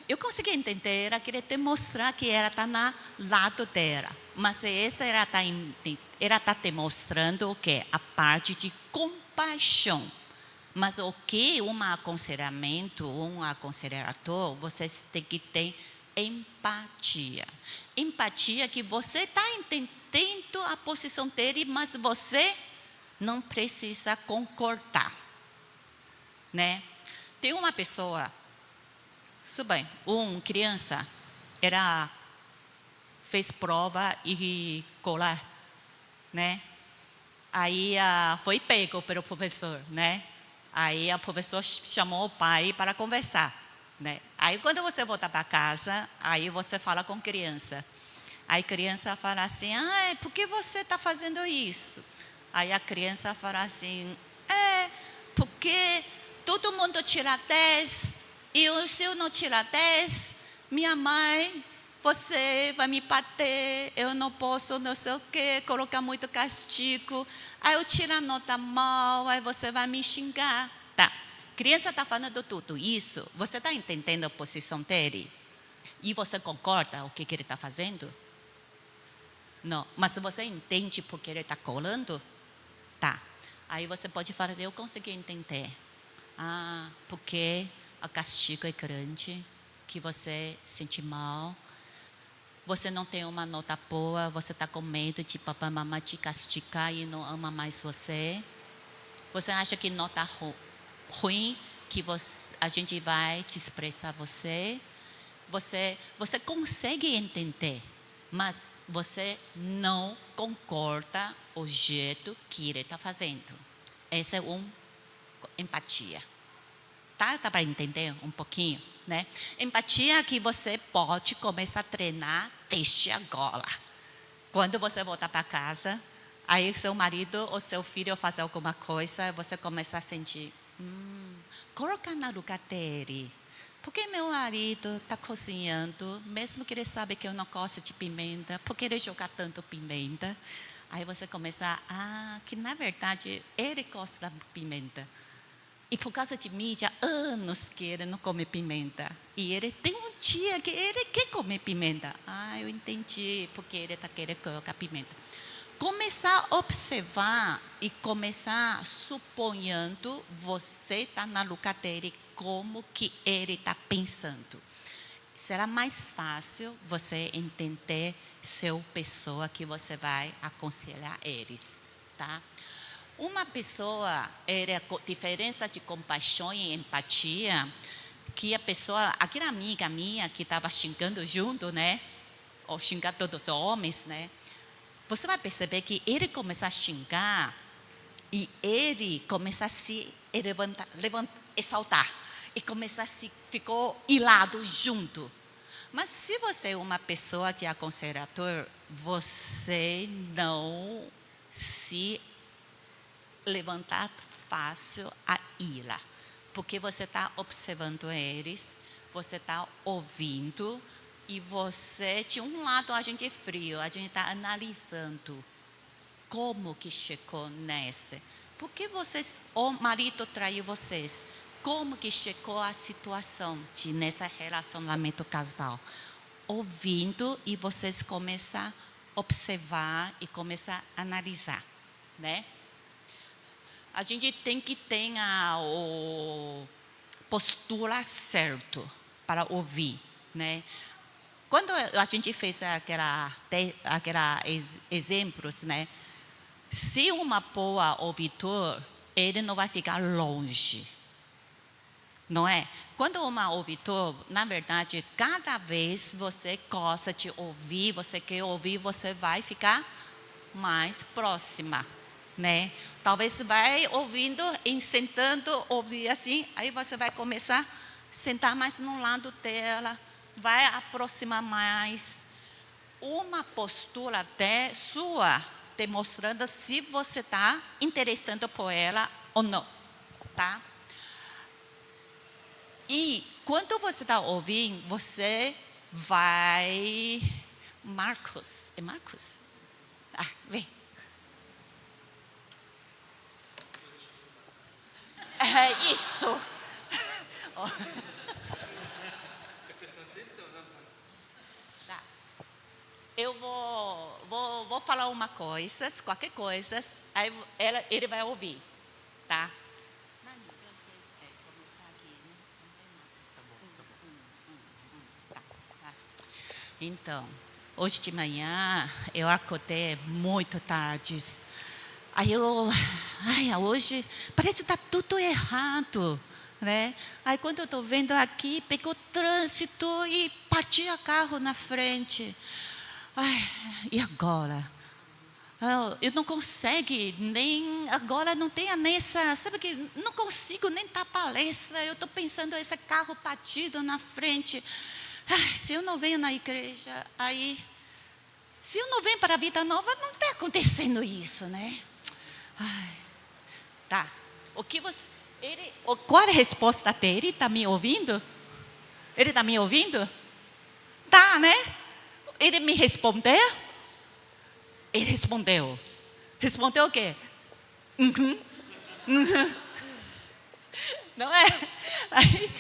Eu consegui entender, ela queria demonstrar que ela está no lado dela, mas essa ela está demonstrando o quê? A parte de compaixão. Mas o que um aconselhador, vocês têm que ter empatia. Empatia que você está entendendo a posição dele, mas você não precisa concordar, né? Tem uma pessoa, bem, uma criança, ela fez prova escolar né? Aí foi pego pelo professor, né? Aí o professor chamou o pai para conversar, né? Aí quando você voltar para casa, aí você fala com a criança. Aí a criança fala assim, por que você está fazendo isso? Aí a criança fala assim, porque todo mundo tira 10, e se eu não tirar 10, minha mãe, você vai me bater, eu não posso, não sei o quê, colocar muito castigo, aí eu tiro a nota mal, aí você vai me xingar. Tá, criança está falando tudo isso, você está entendendo a posição dele? E você concorda com o que ele está fazendo? Não, mas você entende porque ele está colando? Tá, aí você pode falar, eu consegui entender. Porque o castigo é grande, que você sente mal, você não tem uma nota boa, você está com medo de papai e mamãe te castigar e não ama mais você. Você acha que nota ruim, que a gente vai desprezar você. Você consegue entender, mas você não concorda o jeito que ele está fazendo. Essa é empatia. Tá para entender um pouquinho, né? Empatia que você pode começar a treinar desde agora. Quando você voltar para casa, aí seu marido ou seu filho faz alguma coisa, você começa a sentir, colocar no lugar dele. Porque meu marido está cozinhando, mesmo que ele sabe que eu não gosto de pimenta, porque ele joga tanto pimenta. Aí você começa que na verdade ele gosta de pimenta. E por causa de mim, já há anos que ele não come pimenta. E ele tem um dia que ele quer comer pimenta. Eu entendi porque ele está querendo colocar pimenta. Começar a observar e começar suponhando você está no lugar dele, como que ele está pensando. Será mais fácil você entender seu pessoa que você vai aconselhar eles, tá? Uma pessoa, a diferença de compaixão e empatia, que a pessoa, aquela amiga minha que estava xingando junto, né? Ou xingar todos os homens, né? Você vai perceber que ele começa a xingar e ele começa a se exaltar. E começa a ficou ilado junto. Mas se você é uma pessoa que é aconselhador, você não se levantar fácil a ira. Porque você está observando eles, você está ouvindo, e você, de um lado, a gente é frio, a gente está analisando como que chegou nesse. Por que o marido traiu vocês? Como que chegou a situação nesse relacionamento casal? Ouvindo e vocês começam a observar e começam a analisar, né? A gente tem que ter a postura certa para ouvir, né? Quando a gente fez aquela exemplos, né? Se uma boa ouvidor, ele não vai ficar longe, não é? Quando uma ouvidor, na verdade, cada vez você gosta de ouvir, você quer ouvir, você vai ficar mais próxima, né? Talvez você vai ouvindo e sentando, ouvir assim, aí você vai começar a sentar mais no lado dela, vai aproximar mais. Uma postura até sua, demonstrando se você está interessando por ela ou não, tá? E quando você está ouvindo, você vai... Marcos, é Marcos? Vem. É isso. Tá. Eu vou falar uma coisa, qualquer coisa, aí ele vai ouvir, tá? Então, hoje de manhã eu acordei muito tarde. Aí hoje parece que está tudo errado, né? Aí quando eu estou vendo aqui, pegou trânsito e partiu o carro na frente. E agora? Eu não consigo nem, agora não tenho nessa, sabe que não consigo nem dar palestra, eu estou pensando esse carro batido na frente. Ai, se eu não venho na igreja, aí, se eu não venho para a vida nova, não está acontecendo isso, né? Ai, tá, qual é a resposta dele? Está me ouvindo? Ele está me ouvindo? Tá, né? Ele me respondeu? Ele respondeu. Respondeu o quê? Uhum. Uhum. Não é? Aí,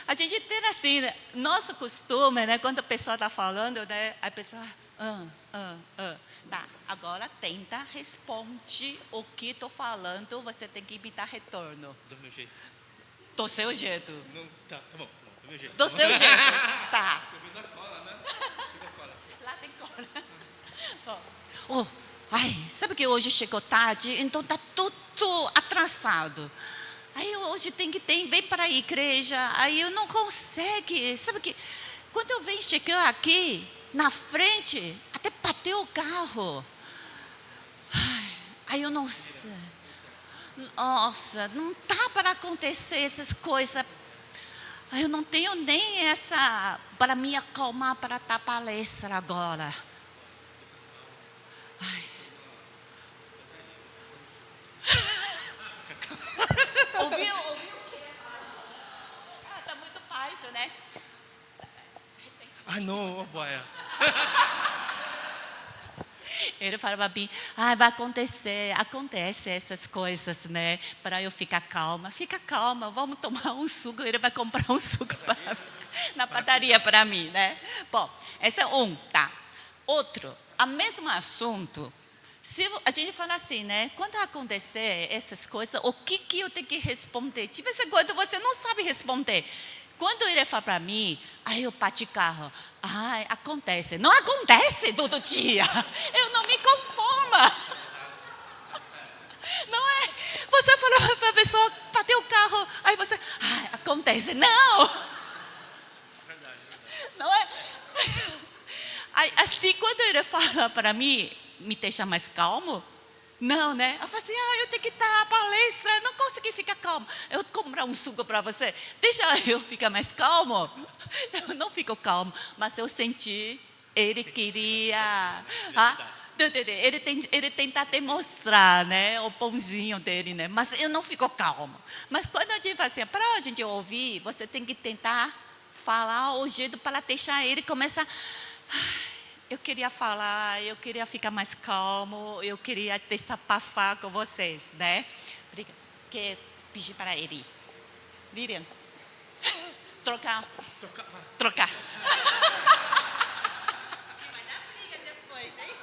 a gente tem assim, né? Nosso costume, né? Quando a pessoa está falando, né? A pessoa, Tá, agora tenta, responde o que estou falando, você tem que me dar retorno. Do meu jeito. Do seu jeito. Não, tá bom. Não, do meu jeito. Do seu jeito. Tá. Eu vim da cola, né? Lá tem cola. Ai, sabe que hoje chegou tarde, então está tudo atrasado. Aí hoje vem para a igreja, aí eu não consigo. Sabe que quando eu venho chegar aqui na frente, até bateu o carro. Ai, aí eu não sei. Nossa, não dá para acontecer essas coisas. Eu não tenho nem essa para me acalmar para dar palestra agora. Ai. Ouviu? Está muito baixo, né? Ah, não, boia. Ele fala para mim, vai acontecer, acontece essas coisas, né? Para eu ficar calma. Fica calma, vamos tomar um suco. Ele vai comprar um suco na padaria para mim, né? Bom, esse é um, tá. Outro, o mesmo assunto. Se a gente fala assim, né? Quando acontecer essas coisas, o que eu tenho que responder? Tipo, essa coisa você não sabe responder. Quando ele fala para mim, aí eu bati carro. Ai, acontece. Não acontece todo dia. Eu não me conformo. Não é? Você falou para a pessoa, bateu o carro, aí você, acontece. Não. Não é? Aí, assim, quando ele fala para mim, me deixa mais calmo. Não, né? Eu falo assim, eu tenho que dar a palestra, não consegui ficar calmo. Eu vou comprar um suco para você. Deixa eu ficar mais calmo. Eu não fico calmo, mas eu senti, ele queria... Ele tenta demonstrar, né, o pãozinho dele, né? Mas eu não fico calmo. Mas quando a gente fala assim, para a gente ouvir, você tem que tentar falar o jeito para deixar ele começar... Eu queria falar, eu queria ficar mais calmo, eu queria desabafar com vocês, né? Quer pedir para ele. Lilian, trocar. Vai dar briga depois, hein?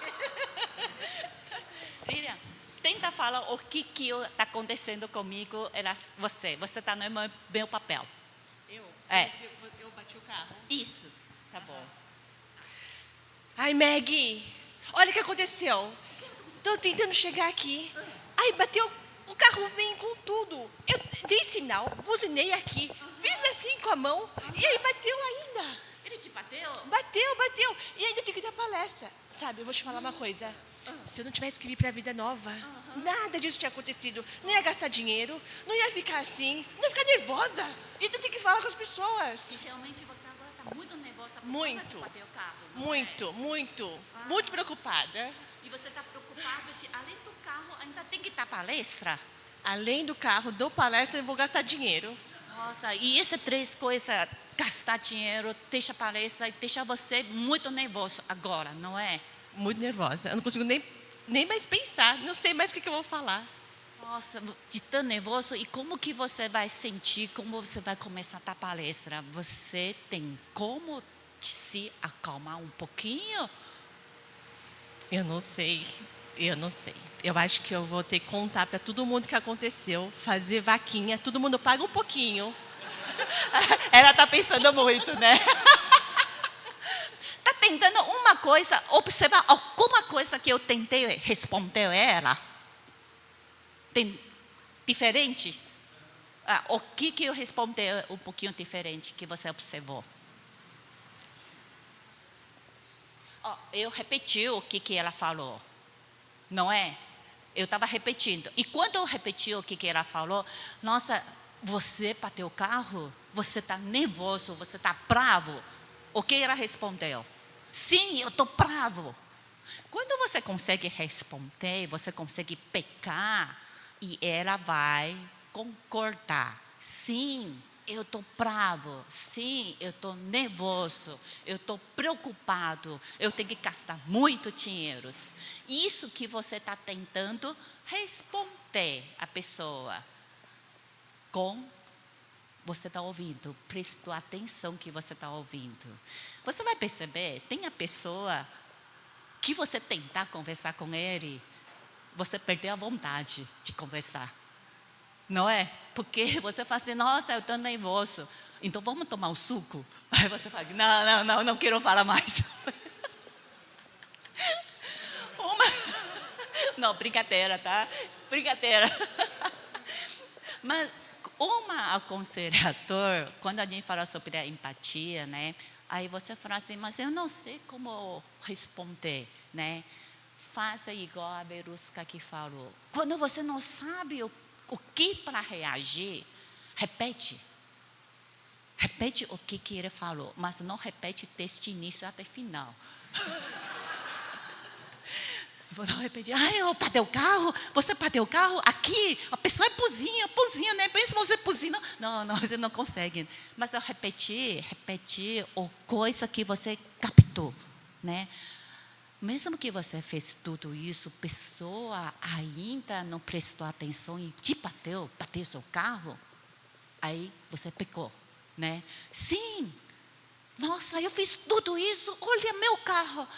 Lilian, tenta falar o que está acontecendo comigo, você está no meu papel. Eu bati o carro. Isso, tá bom. Ai, Maggie, olha o que aconteceu. Estou tentando chegar aqui. Ai, bateu, o carro vem com tudo. Eu dei sinal, buzinei aqui, fiz assim com a mão e aí bateu ainda. Ele te bateu? Bateu. E ainda tem que dar palestra. Sabe, eu vou te falar uma coisa. Se eu não tivesse que vir para a vida nova, nada disso tinha acontecido. Não ia gastar dinheiro, não ia ficar assim, não ia ficar nervosa. Ainda tem que falar com as pessoas. E realmente você agora está muito nervosa por Muito. causa de bater o carro. Muito preocupada. E você está preocupado de, além do carro, ainda tem que dar palestra? Além do carro, dou palestra e vou gastar dinheiro. Nossa, e essas três coisas, gastar dinheiro, deixa palestra e deixa você muito nervoso agora, não é? Muito nervosa. Eu não consigo nem mais pensar. Não sei mais o que eu vou falar. Nossa, de tão nervoso. E como que você vai sentir, como você vai começar a dar palestra? Você tem como se acalmar um pouquinho? Eu não sei. Eu acho que eu vou ter que contar para todo mundo o que aconteceu, fazer vaquinha, todo mundo paga um pouquinho. Ela está pensando muito, né? Está tentando uma coisa, observar alguma coisa que eu tentei responder ela. Tem diferente? O que eu respondi um pouquinho diferente que você observou? Eu repeti o que ela falou. não é? Eu estava repetindo. E quando eu repeti o que ela falou, nossa, você bateu o carro? Você está nervoso? Você está bravo? O que ela respondeu? Sim, eu estou bravo. Quando você consegue responder, você consegue pecar e ela vai concordar. Sim, eu estou bravo. Sim, eu estou nervoso. Eu estou preocupado. Eu tenho que gastar muito dinheiro. Isso que você está tentando responder à pessoa. Você está ouvindo. Presta atenção que você está ouvindo. Você vai perceber, tem a pessoa que você tentar conversar com ele, você perdeu a vontade de conversar. Não é? Porque você fala assim, nossa, eu estou nervoso. Então vamos tomar um suco? Aí você fala, não quero falar mais. Não, brincadeira, tá? Brincadeira. Mas uma aconselhador, quando a gente fala sobre a empatia, né? Aí você fala assim, mas eu não sei como responder, né? Faça igual a Verusca que falou. Quando você não sabe o que para reagir, repete. Repete o que ele falou, mas não repete desde início até final. Vou repetir, eu bateu o carro, você bateu o carro, aqui, a pessoa é pozinha, né? Pensa você pozinha. Não, você não consegue. Mas eu repetir a coisa que você captou, né? Mesmo que você fez tudo isso, a pessoa ainda não prestou atenção e te bateu seu carro, aí você pecou, né? Sim, nossa, eu fiz tudo isso, olha meu carro.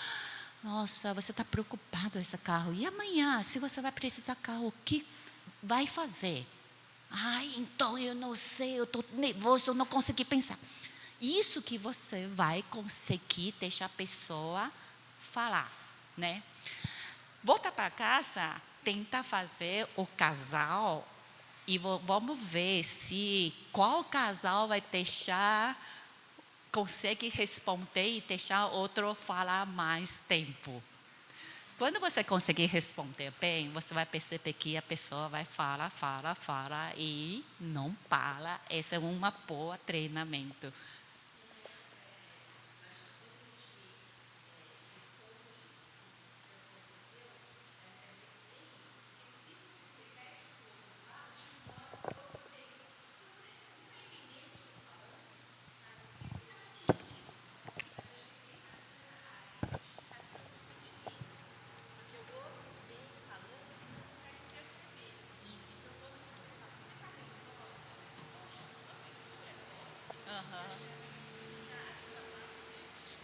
Nossa, você está preocupado com esse carro. E amanhã, se você vai precisar de carro, o que vai fazer? Então eu não sei, eu estou nervoso, eu não consegui pensar. Isso que você vai conseguir deixar a pessoa falar, né? Volta para casa, tenta fazer o casal e vamos ver qual casal vai consegue responder e deixar outro falar mais tempo. Quando você conseguir responder bem, você vai perceber que a pessoa vai falar e não para. Esse é um bom treinamento.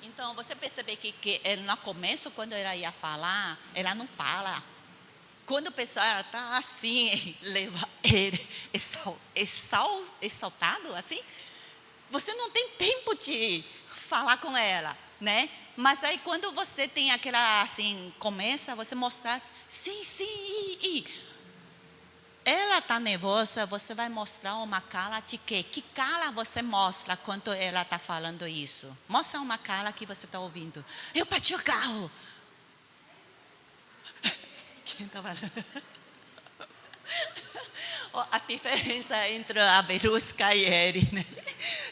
Então, você percebe que no começo, quando ela ia falar, ela não para. Quando a pessoa está assim, leva ele exaltado, assim, você não tem tempo de falar com ela, né? Mas aí quando você tem aquela, assim, começa, você mostrar, sim, ela está nervosa, você vai mostrar uma cara de quê? Que cara você mostra quando ela está falando isso? Mostra uma cara que você está ouvindo. Eu bati o carro. Quem está falando? A diferença entre a Verusca e ele, né?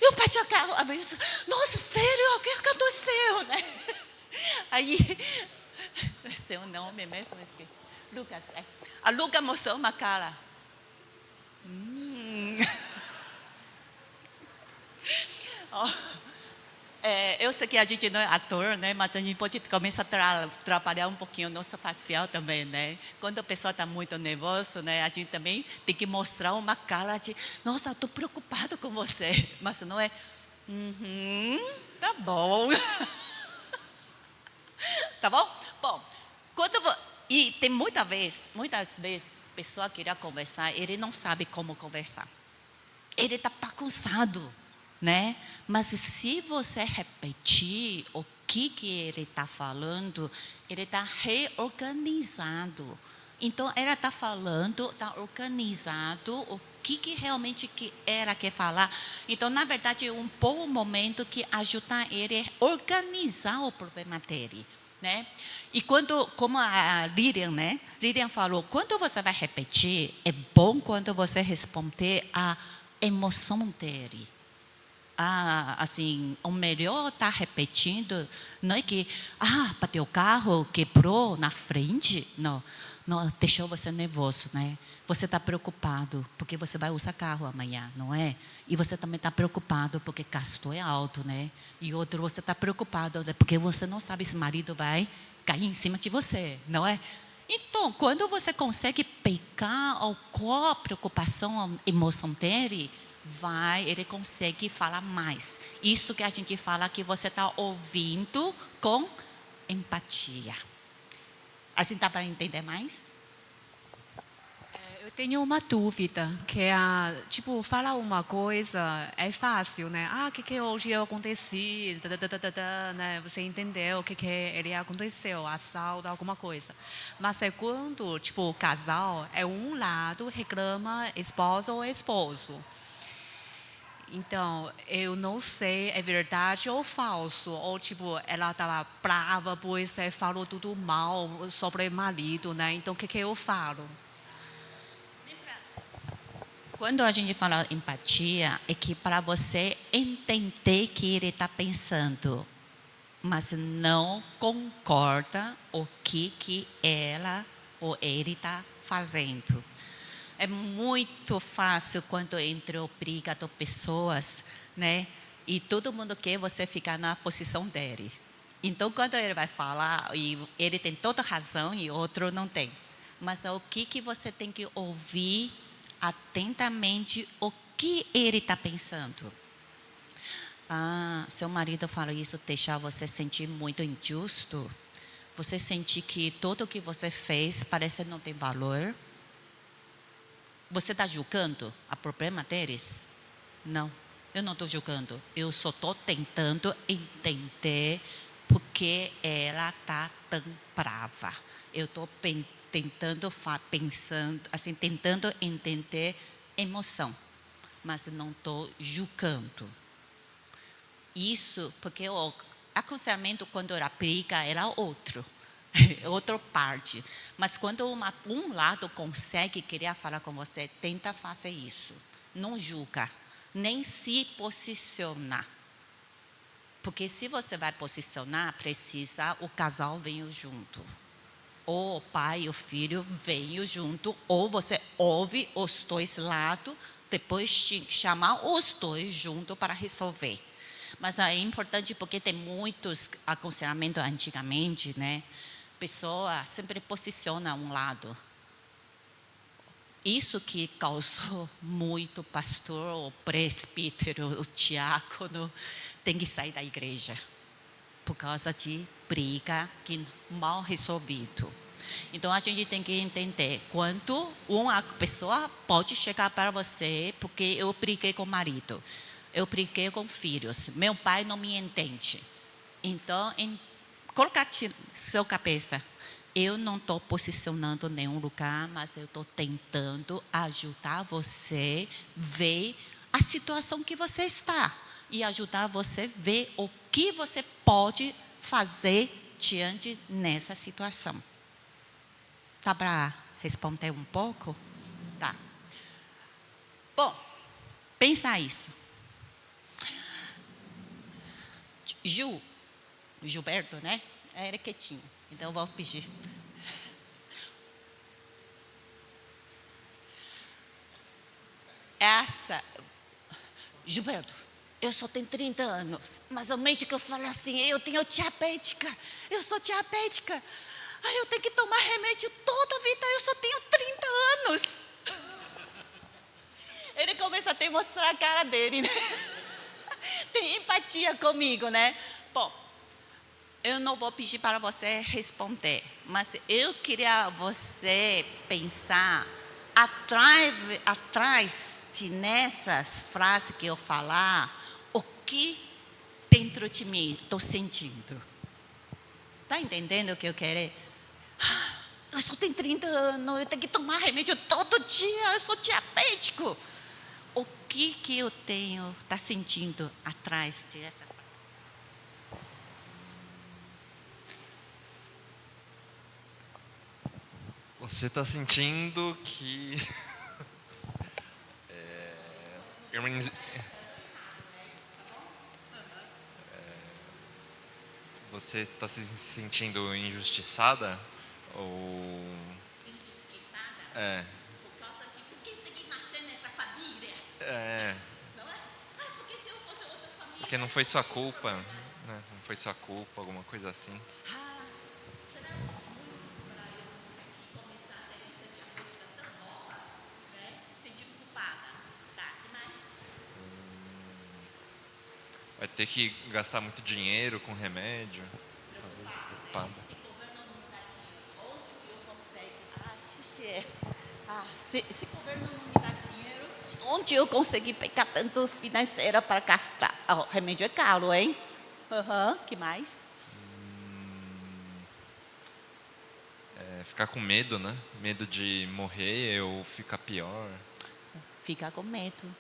Eu bati o carro, a Verusca, nossa, sério, o que aconteceu, né? Aí, seu nome mesmo, esqueci. Lucas, a Lucas mostrou uma cara. Eu sei que a gente não é ator, né? Mas a gente pode começar a trabalhar um pouquinho nosso facial também, né? Quando a pessoa está muito nervosa, né? A gente também tem que mostrar uma cara de, nossa, estou preocupado com você. Mas não é, tá bom. Tá bom? Bom, e tem muitas vezes, pessoa queria conversar, ele não sabe como conversar. Ele está bagunçado, né? Mas se você repetir o que ele está falando, ele está reorganizado. Então, ela está falando, está organizado o que realmente ela quer falar. Então, na verdade, é um bom momento que ajuda ele a organizar o problema dele, né? E como a Lilian, né? Lilian falou, quando você vai repetir, é bom quando você responder a emoção dele. Assim, o melhor está repetindo, não é que, bateu o carro, quebrou na frente, não, deixou você nervoso, né? Você está preocupado porque você vai usar carro amanhã, não é? E você também está preocupado porque gasto é alto, né? E outro, você está preocupado porque você não sabe se o marido vai cair em cima de você, não é? Então, quando você consegue pegar qual a preocupação, a emoção dele, ele consegue falar mais. Isso que a gente fala que você está ouvindo com empatia. Assim dá para entender mais? Eu tenho uma dúvida, que é, tipo, falar uma coisa é fácil, né? O que hoje aconteceu, né? Você entendeu o que ele aconteceu, assalto, alguma coisa. Mas é quando, tipo, o casal, um lado reclama esposa ou esposo. Então, eu não sei é verdade ou falso. Ou, tipo, ela estava brava, pois falou tudo mal sobre o marido, né? Então, o que eu falo? Quando a gente fala empatia, é que para você entender que ele está pensando, mas não concorda o que ela ou ele está fazendo. É muito fácil quando entra briga de pessoas, né? E todo mundo quer você ficar na posição dele. Então, quando ele vai falar, e ele tem toda razão e outro não tem. Mas o que você tem que ouvir atentamente o que ele está pensando. Seu marido fala isso, deixar você sentir muito injusto. Você sentir que tudo o que você fez parece não ter valor. Você está julgando o problema deles? Não, eu não estou julgando. Eu só estou tentando entender por que ela está tão brava. Eu estou tentando entender emoção, mas não estou julgando. Isso porque o aconselhamento quando era briga era outra parte. Mas quando um lado consegue querer falar com você, tenta fazer isso. Não julga, nem se posicionar. Porque se você vai posicionar, precisa o casal venha junto. Ou o pai e o filho venham junto, ou você ouve os dois lados, depois chamar os dois juntos para resolver. Mas é importante porque tem muitos aconselhamentos antigamente, né? Pessoa sempre posiciona um lado. Isso que causou muito pastor, o presbítero, o diácono, tem que sair da igreja. Por causa de briga que mal resolvido. Então a gente tem que entender quanto uma pessoa pode chegar para você, porque eu briguei com o marido, eu briguei com filhos, meu pai não me entende. Então, colocar sua cabeça, eu não estou posicionando em nenhum lugar, mas eu estou tentando ajudar você a ver a situação que você está e ajudar você a ver o que você pode fazer diante nessa situação. Tá para responder um pouco? Tá. Bom, pensa isso. Gilberto, né? Era quietinho. Então eu vou pedir. Gilberto, eu só tenho 30 anos, mas o médico fala assim, eu tenho diabética, eu sou diabética. Eu tenho que tomar remédio toda a vida, eu só tenho 30 anos. Ele começa a mostrar a cara dele, né? Tem empatia comigo, né? Bom, eu não vou pedir para você responder, mas eu queria você pensar atrás de nessas frases que eu falar, o que dentro de mim estou sentindo. Está entendendo o que eu quero? Eu só tenho 30 anos, eu tenho que tomar remédio todo dia, eu sou diabético. O que eu tenho, está sentindo atrás dessa frase? Você está sentindo que você está se sentindo injustiçada ou Injustiçada por causa de por que tem que nascer nessa família, não é? Ah, porque se eu fosse outra família... porque não foi sua culpa, né? Não foi sua culpa, alguma coisa assim. Será muito para eu conseguir começar a ter essa diagnóstica tão nova, né? Sentindo culpada. Tá, que mais? Vai ter que gastar muito dinheiro com remédio. Talvez preocupada. Se governo não me dá dinheiro, onde que eu consigo? Se governo não me dá dinheiro, onde eu consegui pegar tanto financeiro para gastar? Remédio é caro, hein? Que mais? Ficar com medo, né? Medo de morrer ou ficar pior. Fica com medo.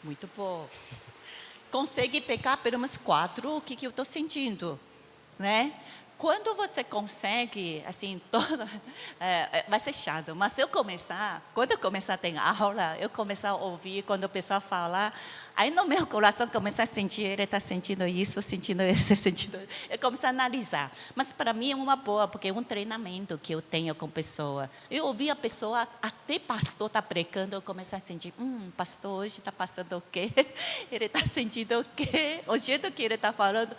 Muito bom. Consegue pegar pelo menos 4 o que eu estou sentindo, né? Quando você consegue, assim, vai ser chato, mas se eu começar, quando eu começar a ter aula, eu começar a ouvir, quando o pessoal fala, aí no meu coração começa a sentir, ele está sentindo isso, sentindo esse, sentindo... Eu começo a analisar. Mas para mim é uma boa, porque é um treinamento que eu tenho com pessoa. Eu ouvi a pessoa, até pastor está pregando, eu começo a sentir, pastor hoje está passando o quê? Ele está sentindo o quê? O jeito que ele está falando...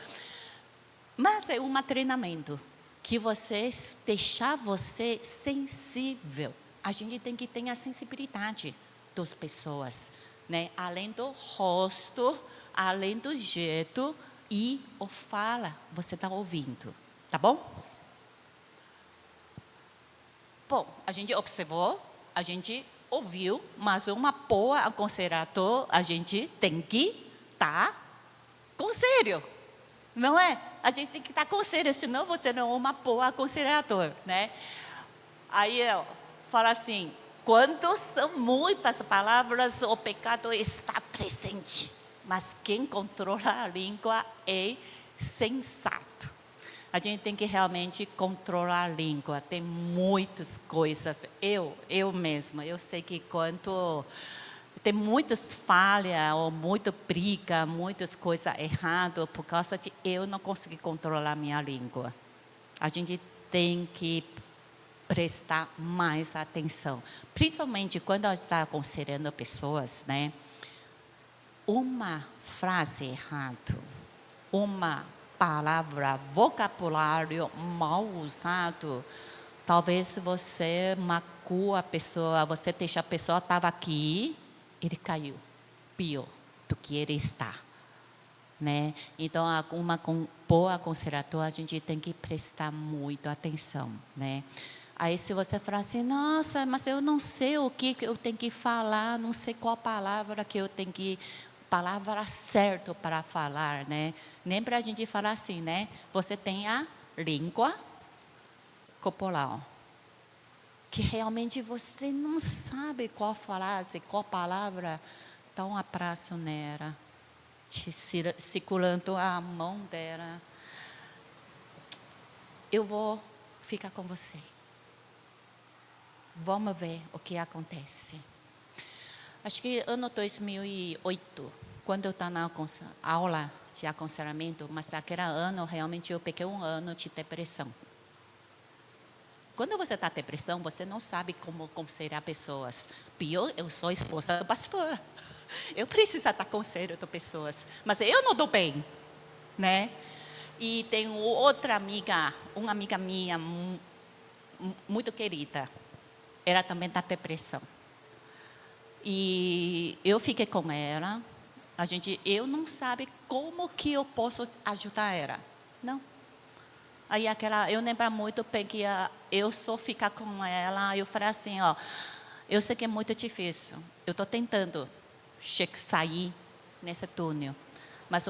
Mas é um treinamento que deixar você sensível. A gente tem que ter a sensibilidade das pessoas, né? Além do rosto, além do jeito e o fala, você está ouvindo, tá bom? Bom, a gente observou, a gente ouviu, mas uma boa aconselhador, a gente tem que estar com sério. Não é? A gente tem que estar com sério, senão você não é uma boa aconselhador, né? Aí eu falo assim, quando são muitas palavras, o pecado está presente. Mas quem controla a língua é sensato. A gente tem que realmente controlar a língua. Tem muitas coisas. Eu mesma, eu sei que quando... Tem muitas falhas, ou muita briga, muitas coisas erradas, por causa de eu não conseguir controlar a minha língua. A gente tem que prestar mais atenção. Principalmente quando a gente está aconselhando pessoas, né? Uma frase errada, uma palavra, vocabulário mal usado, talvez você macua a pessoa, você deixa a pessoa estava aqui, ele caiu pior do que ele está, né? Então, uma boa aconselhadora, a gente tem que prestar muito atenção, né? Aí, se você falar assim, nossa, mas eu não sei o que eu tenho que falar, não sei qual palavra que eu tenho que... Palavra certa para falar, né? Lembra a gente falar assim, né? Você tem a língua corporal, que realmente você não sabe qual frase, qual palavra, dá um abraço nela, te segurando a mão dela. Eu vou ficar com você. Vamos ver o que acontece. Acho que ano 2008, quando eu estava na aula de aconselhamento, mas aquele ano realmente eu peguei um ano de depressão. Quando você está em depressão, você não sabe como aconselhar pessoas. Pior, eu sou esposa do pastor. Eu preciso estar conselho de pessoas. Mas eu não estou bem, né? E tenho outra amiga, uma amiga minha, muito querida. Ela também está em depressão. E eu fiquei com ela. Eu não sabe como que eu posso ajudar ela. Não. Aí eu lembro muito bem que eu só ficar com ela, eu falei assim, ó, eu sei que é muito difícil, eu estou tentando sair nesse túnel, mas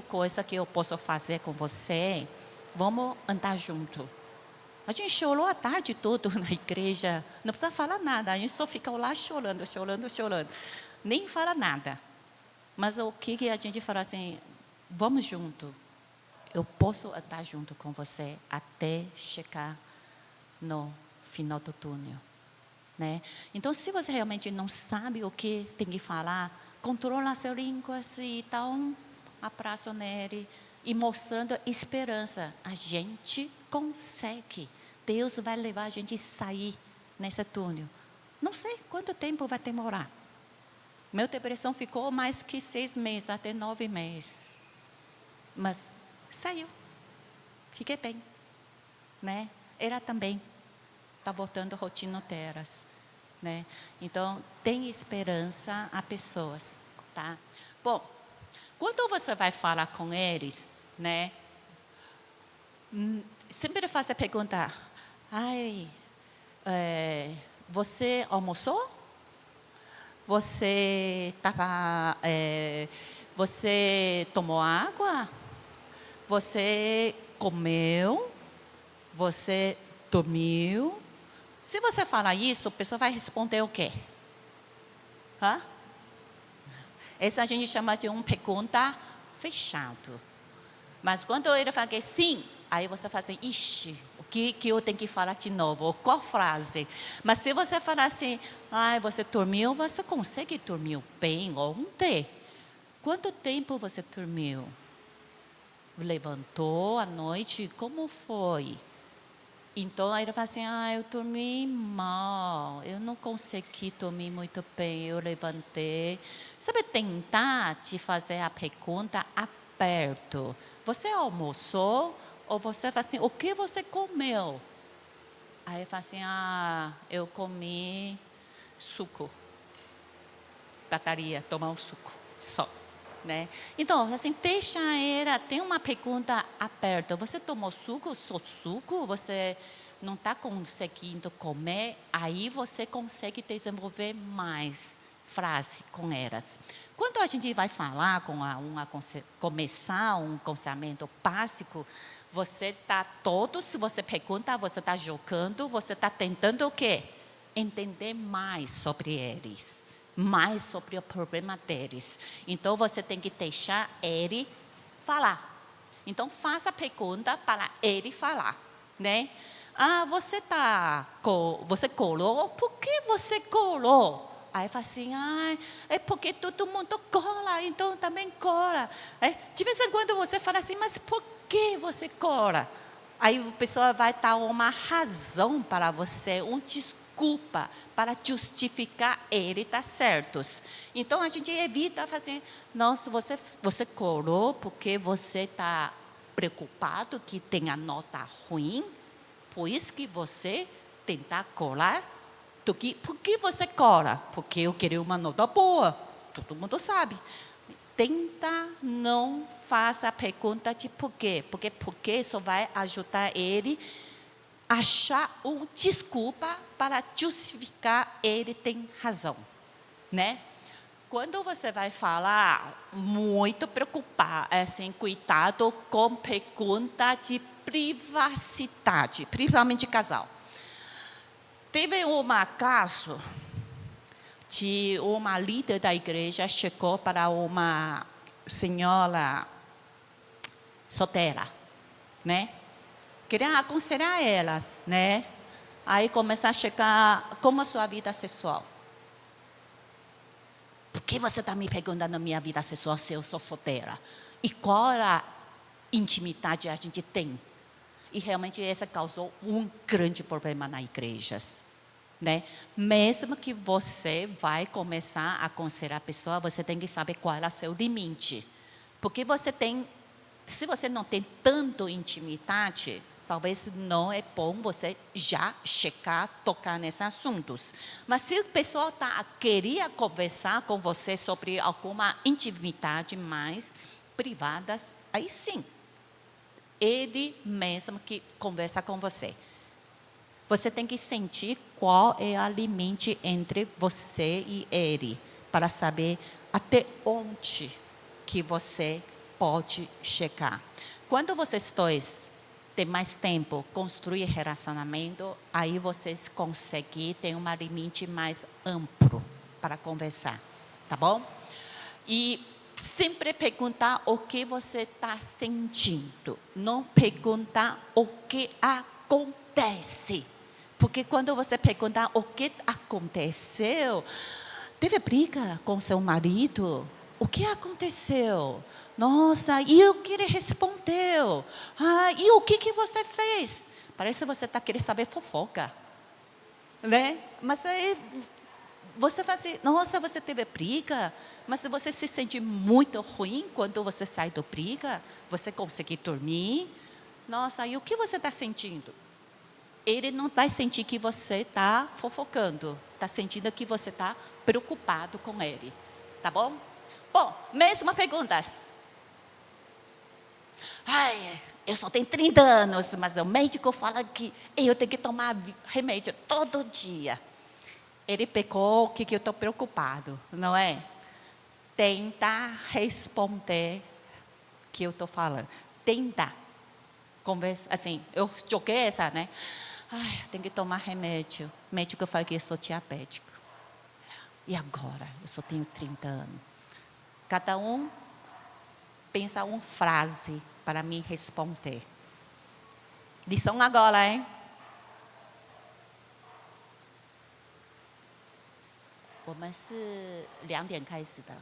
coisa que eu posso fazer com você, vamos andar junto. A gente chorou a tarde toda na igreja, não precisa falar nada, a gente só fica lá chorando, nem fala nada. Mas o que a gente fala assim, vamos junto. Eu posso estar junto com você até chegar no final do túnel, né? Então, se você realmente não sabe o que tem que falar, controla sua língua e dá um abraço nele e mostrando esperança. A gente consegue. Deus vai levar a gente a sair nesse túnel. Não sei quanto tempo vai demorar. Minha depressão ficou mais que 6 meses, até 9 meses. Mas saiu. Fiquei bem, né? Ela também está voltando à rotina delas, né? Então, tem esperança a pessoas, tá? Bom, quando você vai falar com eles, né? Sempre faz a pergunta: você almoçou? Você tomou água? Você comeu? Você dormiu? Se você falar isso, a pessoa vai responder o quê? Essa a gente chama de uma pergunta fechada. Mas quando ele fala que sim, aí você fala assim: ixi, o que eu tenho que falar de novo? Qual frase? Mas se você falar assim: você dormiu, você consegue dormir bem ontem? Quanto tempo você dormiu? Levantou à noite? Como foi? Então, aí ele fala assim: eu dormi mal, eu não consegui dormir muito bem, eu levantei. Sabe, tentar te fazer a pergunta aberto. Você almoçou? Ou você fala assim: o que você comeu? Aí ele fala assim: eu comi suco. Bataria, tomar um suco, só. Né? Então, assim, deixa ela, tem uma pergunta aberta. Você tomou suco, só suco? Você não está conseguindo comer? Aí você consegue desenvolver mais frase com elas. Quando a gente vai falar começar um aconselhamento básico, você está se você pergunta, você está jogando, você está tentando o quê? Entender mais sobre eles. Mais sobre o problema deles. Então, você tem que deixar ele falar. Então, faça a pergunta para ele falar, né? Você colou? Por que você colou? Aí fala assim: é porque todo mundo cola, então também cola. De vez em quando você fala assim: mas por que você cola? Aí a pessoa vai dar uma razão para você, desculpa para justificar ele estar certos. Então a gente evita fazer: nossa, você colou porque você está preocupado que tenha nota ruim, por isso que você tentar colar. Por que você cola? Porque eu queria uma nota boa. Todo mundo sabe. Tenta não faça a pergunta de por quê. Porque só vai ajudar ele a achar uma desculpa para justificar ele tem razão, né? Quando você vai falar, muito preocupado, assim, cuidado com pergunta de privacidade, principalmente casal. Teve um caso de uma líder da igreja chegou para uma senhora solteira, né? Queria aconselhar elas, né? Aí começar a checar como a sua vida sexual. Por que você está me perguntando a minha vida sexual se eu sou solteira? E qual a intimidade a gente tem? E realmente essa causou um grande problema nas igrejas, né? Mesmo que você vai começar a aconselhar a pessoa, você tem que saber qual é o seu limite. Porque se você não tem tanto intimidade, talvez não é bom você já checar, tocar nesses assuntos. Mas se a pessoa queria conversar com você sobre alguma intimidade mais privada, aí sim, ele mesmo que conversa com você. Você tem que sentir qual é o limite entre você e ele, para saber até onde que você pode chegar. Quando vocês dois têm mais tempo construir relacionamento, aí vocês conseguem ter um limite mais amplo para conversar, tá bom? E sempre perguntar o que você está sentindo, não perguntar o que acontece. Porque quando você perguntar o que aconteceu, teve briga com seu marido? O que aconteceu? Nossa, e o que ele respondeu? E o que você fez? Parece que você está querendo saber fofoca. Né? Mas aí você faz assim, nossa, você teve briga, mas você se sente muito ruim quando você sai da briga, você consegue dormir. Nossa, e o que você está sentindo? Ele não vai sentir que você está fofocando, está sentindo que você está preocupado com ele, tá bom? Bom, mesma perguntas. Eu só tenho 30 anos, mas o médico fala que eu tenho que tomar remédio todo dia. Ele pegou que eu estou preocupado, não é? Tenta responder o que eu estou falando. Tenta. Conversa, assim, eu joguei essa, né? Eu tenho que tomar remédio. O médico fala que eu sou diabético. E agora? Eu só tenho 30 anos. Cada um pensa uma frase para me responder. Lição agora, hein? 我们是2点开始的。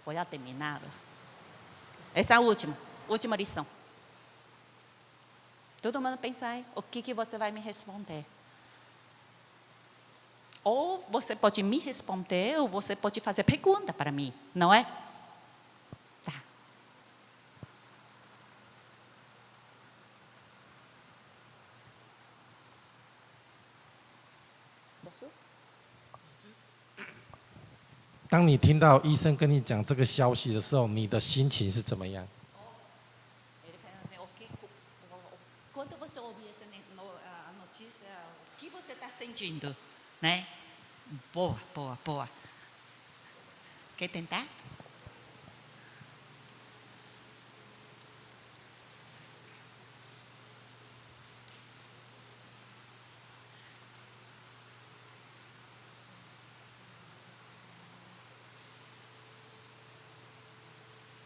我要terminar. Essa é a última lição. Todo mundo pensa aí, o que você vai me responder? Ou você pode me responder, ou você pode fazer pergunta para mim, não é? Tá. Posso? 当你听到医生跟你讲这个消息的时候，你的心情是怎么样？ Ele pergunta assim, quando você ouvir a notícia, o que você está sentindo? Né? Boa. Quer tentar?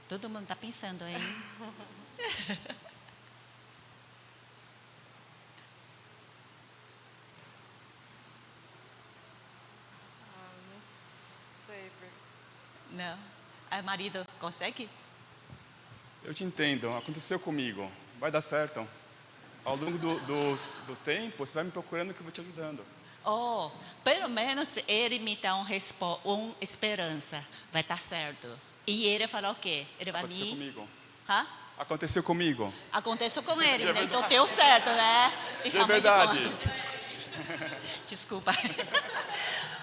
Todo mundo está pensando, hein? Não sei. Não. Aí o marido consegue? Eu te entendo, aconteceu comigo. Vai dar certo. Ao longo do tempo, você vai me procurando que eu vou te ajudando. Pelo menos ele me dá uma esperança. Vai dar certo. E ele falou o quê? Ele vai Aconteceu comigo. Hã? Aconteceu comigo. Aconteceu com ele, né? Então deu certo, né? E É realmente verdade. Desculpa.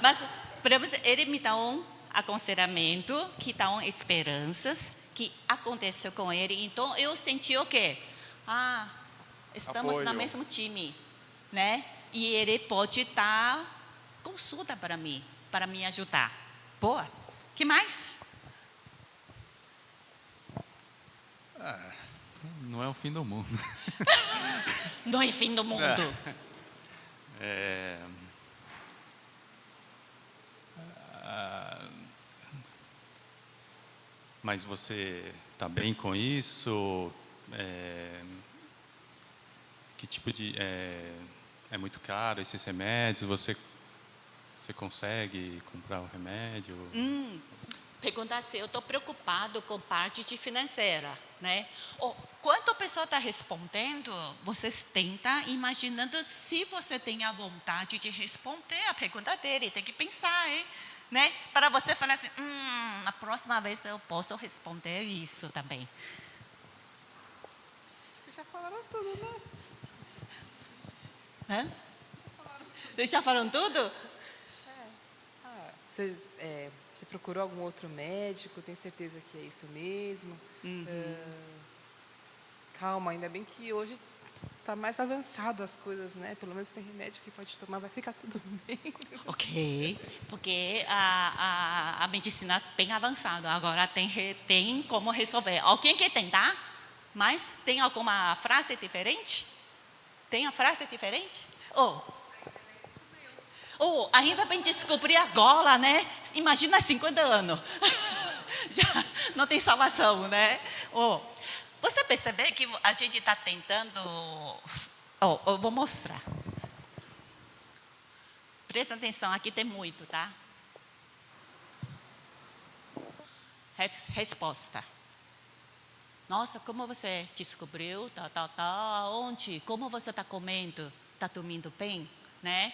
Mas, pelo menos, ele me dá um aconselhamento, que dá esperanças, que aconteceu com ele. Então, eu senti o quê? Estamos Apoio. no mesmo time, né? E ele pode dar consulta para mim, para me ajudar. Boa. Que mais? Não é o fim do mundo. Não é fim do mundo. Mas você está bem com isso? Que tipo de... É muito caro esses remédios? Você consegue comprar o remédio? Perguntar se eu estou preocupado com parte de financeira, né? Quando a pessoa está respondendo, vocês tentam imaginando se você tem a vontade de responder a pergunta dele. Tem que pensar, hein? Né? Para você falar assim, na próxima vez eu posso responder isso também. Já falaram tudo, né? Hã? Vocês já falaram tudo? Você procurou algum outro médico? Tem certeza que é isso mesmo? Calma, ainda bem que hoje está mais avançado as coisas, né? Pelo menos tem remédio que pode tomar, vai ficar tudo bem. Ok, porque a medicina é bem avançada, agora tem como resolver. Alguém quer tentar? Mas tem alguma frase diferente? Tem a frase diferente? Ainda bem descobrir agora, né? Imagina 50 anos. Já não tem salvação, né? Você percebe que a gente está tentando... eu vou mostrar. Presta atenção, aqui tem muito, tá? Resposta. Nossa, como você descobriu, onde, como você está comendo, está dormindo bem, né?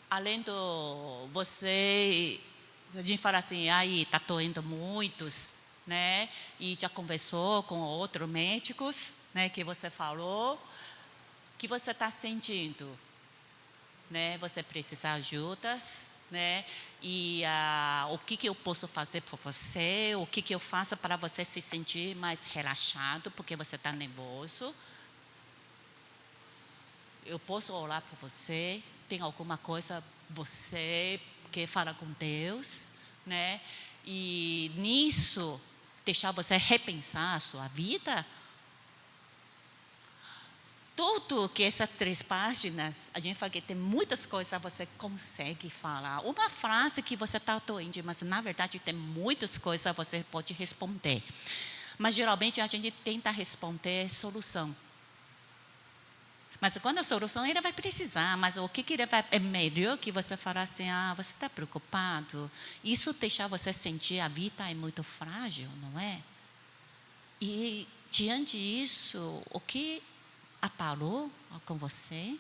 Além do você, a gente fala assim, aí está doendo muitos, né? E já conversou com outros médicos, né? Que você falou, que você está sentindo, né? Você precisa de ajudas, né? E o que eu posso fazer por você? O que eu faço para você se sentir mais relaxado, porque você está nervoso? Eu posso orar por você? Tem alguma coisa você quer falar com Deus, né? E nisso deixar você repensar a sua vida. Tudo que essas 3 páginas, a gente fala que tem muitas coisas que você consegue falar. Uma frase que você está doente, mas na verdade tem muitas coisas que você pode responder. Mas geralmente a gente tenta responder solução. Mas quando a solução ele vai precisar, mas o que ele vai, é melhor que você falar assim, você está preocupado. Isso deixa você sentir a vida é muito frágil, não é? E diante disso, o que apalou com você,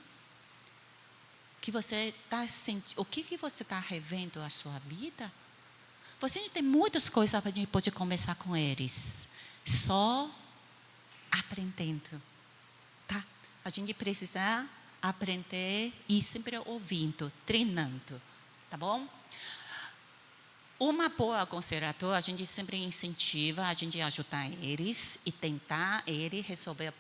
que você está sentindo, o que você está revendo a sua vida? Você tem muitas coisas para a gente pode conversar com eles, só aprendendo, tá? A gente precisa aprender e sempre ouvindo, treinando, tá bom? Uma boa aconselhadora, a gente sempre incentiva a gente a ajudar eles e tentar ele resolver o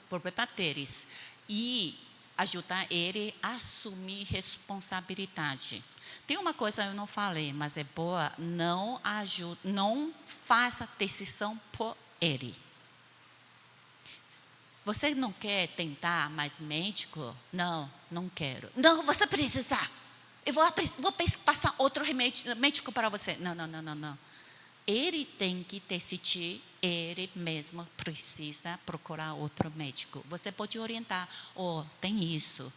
problema deles e ajudar ele a assumir responsabilidade. Tem uma coisa que eu não falei, mas é boa, não faça decisão por ele. Você não quer tentar mais médico? Não quero. Não, você precisa. Eu vou passar outro remédio, médico para você. Não. Ele tem que decidir, ele mesmo precisa procurar outro médico. Você pode orientar, tem isso.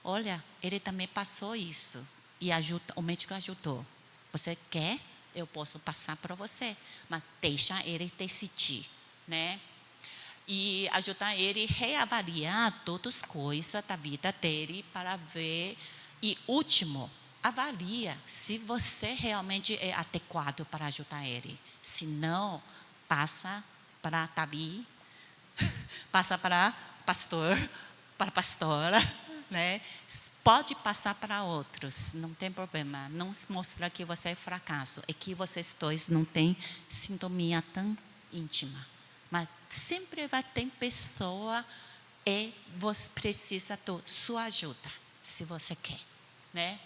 Olha, ele também passou isso. E o médico ajudou. Você quer? Eu posso passar para você. Mas deixa ele decidir, né? E ajudar ele a reavaliar todas as coisas da vida dele para ver. E último, avalia se você realmente é adequado para ajudar ele. Se não, passa para Davi, passa para pastor, para pastora, né? Pode passar para outros, não tem problema. Não mostra que você é fracasso, é que vocês dois não têm sintonia tão íntima. Mas sempre vai ter pessoa e você precisa da sua ajuda, se você quer, né?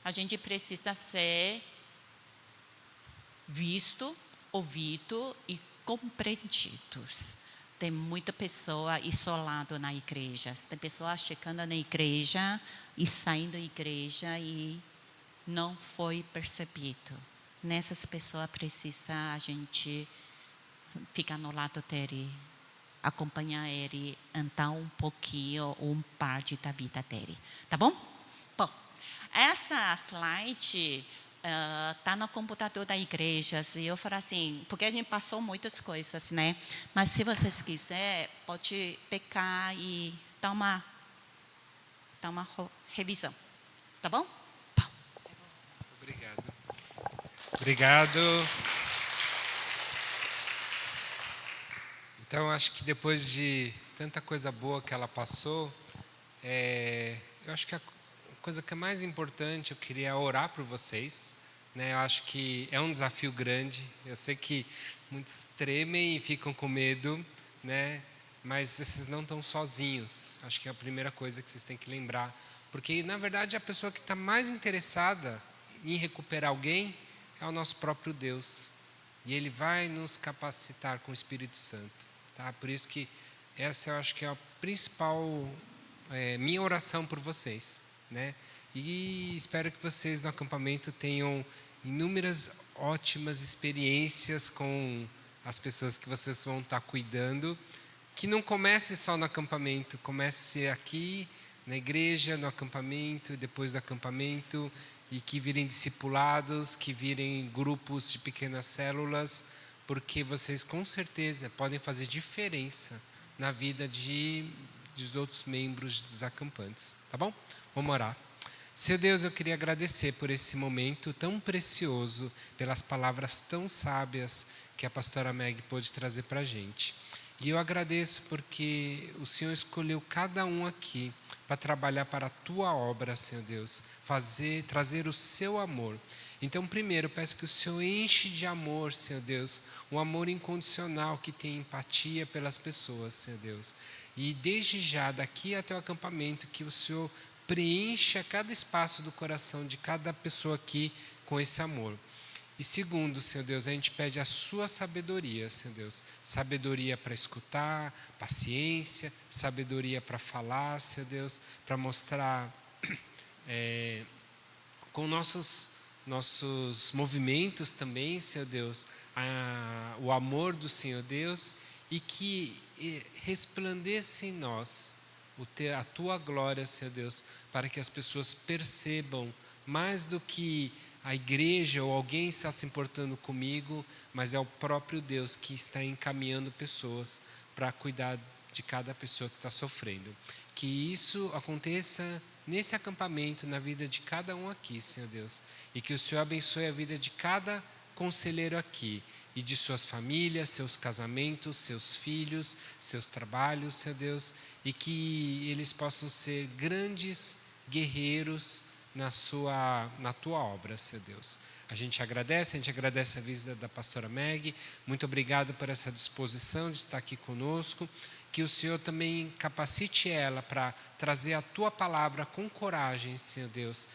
A gente precisa ser visto, ouvido e compreendidos. Tem muita pessoa isolada na igreja. Tem pessoa chegando na igreja e saindo da igreja e não foi percebido. Nessas pessoas precisa a gente ficar no lado dele, acompanhar ele, andar um pouquinho, parte da vida dele. Tá bom? Bom, essa slide está no computador da igreja. E eu falo assim, porque a gente passou muitas coisas, né? Mas se vocês quiserem, pode pegar e dar uma revisão. Tá bom? Obrigado. Então, acho que depois de tanta coisa boa que ela passou, eu acho que a coisa que é mais importante, eu queria orar por vocês, né? Eu acho que é um desafio grande. Eu sei que muitos tremem e ficam com medo, né? Mas vocês não estão sozinhos. Acho que é a primeira coisa que vocês têm que lembrar. Porque, na verdade, a pessoa que está mais interessada em recuperar alguém é o nosso próprio Deus. E Ele vai nos capacitar com o Espírito Santo. Tá? Por isso que essa eu acho que é a principal minha oração por vocês, né? E espero que vocês no acampamento tenham inúmeras ótimas experiências com as pessoas que vocês vão estar cuidando, que não comece só no acampamento, comece aqui na igreja, no acampamento, depois do acampamento, e que virem discipulados, que virem grupos de pequenas células, porque vocês com certeza podem fazer diferença na vida dos outros membros dos acampantes, tá bom? Vamos orar. Seu Deus, eu queria agradecer por esse momento tão precioso, pelas palavras tão sábias que a pastora Meg pôde trazer para a gente. E eu agradeço porque o Senhor escolheu cada um aqui para trabalhar para a tua obra, Senhor Deus, trazer o seu amor. Então, primeiro, peço que o Senhor enche de amor, Senhor Deus, um amor incondicional que tem empatia pelas pessoas, Senhor Deus. E desde já, daqui até o acampamento, que o Senhor preencha cada espaço do coração de cada pessoa aqui com esse amor. E segundo, Senhor Deus, a gente pede a sua sabedoria, Senhor Deus. Sabedoria para escutar, paciência, sabedoria para falar, Senhor Deus, para mostrar com nossos movimentos também, Senhor Deus, o amor do Senhor Deus, e que resplandeça em nós a tua glória, Senhor Deus, para que as pessoas percebam mais do que a igreja ou alguém está se importando comigo, mas é o próprio Deus que está encaminhando pessoas para cuidar de cada pessoa que está sofrendo. Que isso aconteça nesse acampamento, na vida de cada um aqui, Senhor Deus. E que o Senhor abençoe a vida de cada conselheiro aqui, e de suas famílias, seus casamentos, seus filhos, seus trabalhos, Senhor Deus. E que eles possam ser grandes guerreiros na tua obra, Senhor Deus. A gente agradece a visita da pastora Meg. Muito obrigado por essa disposição de estar aqui conosco. Que o Senhor também capacite ela para trazer a tua palavra com coragem, Senhor Deus,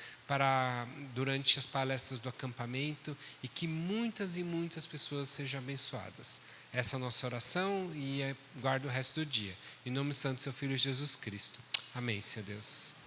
durante as palestras do acampamento, e que muitas e muitas pessoas sejam abençoadas. Essa é a nossa oração, e guarda o resto do dia. Em nome santo do seu Filho Jesus Cristo. Amém, Senhor Deus.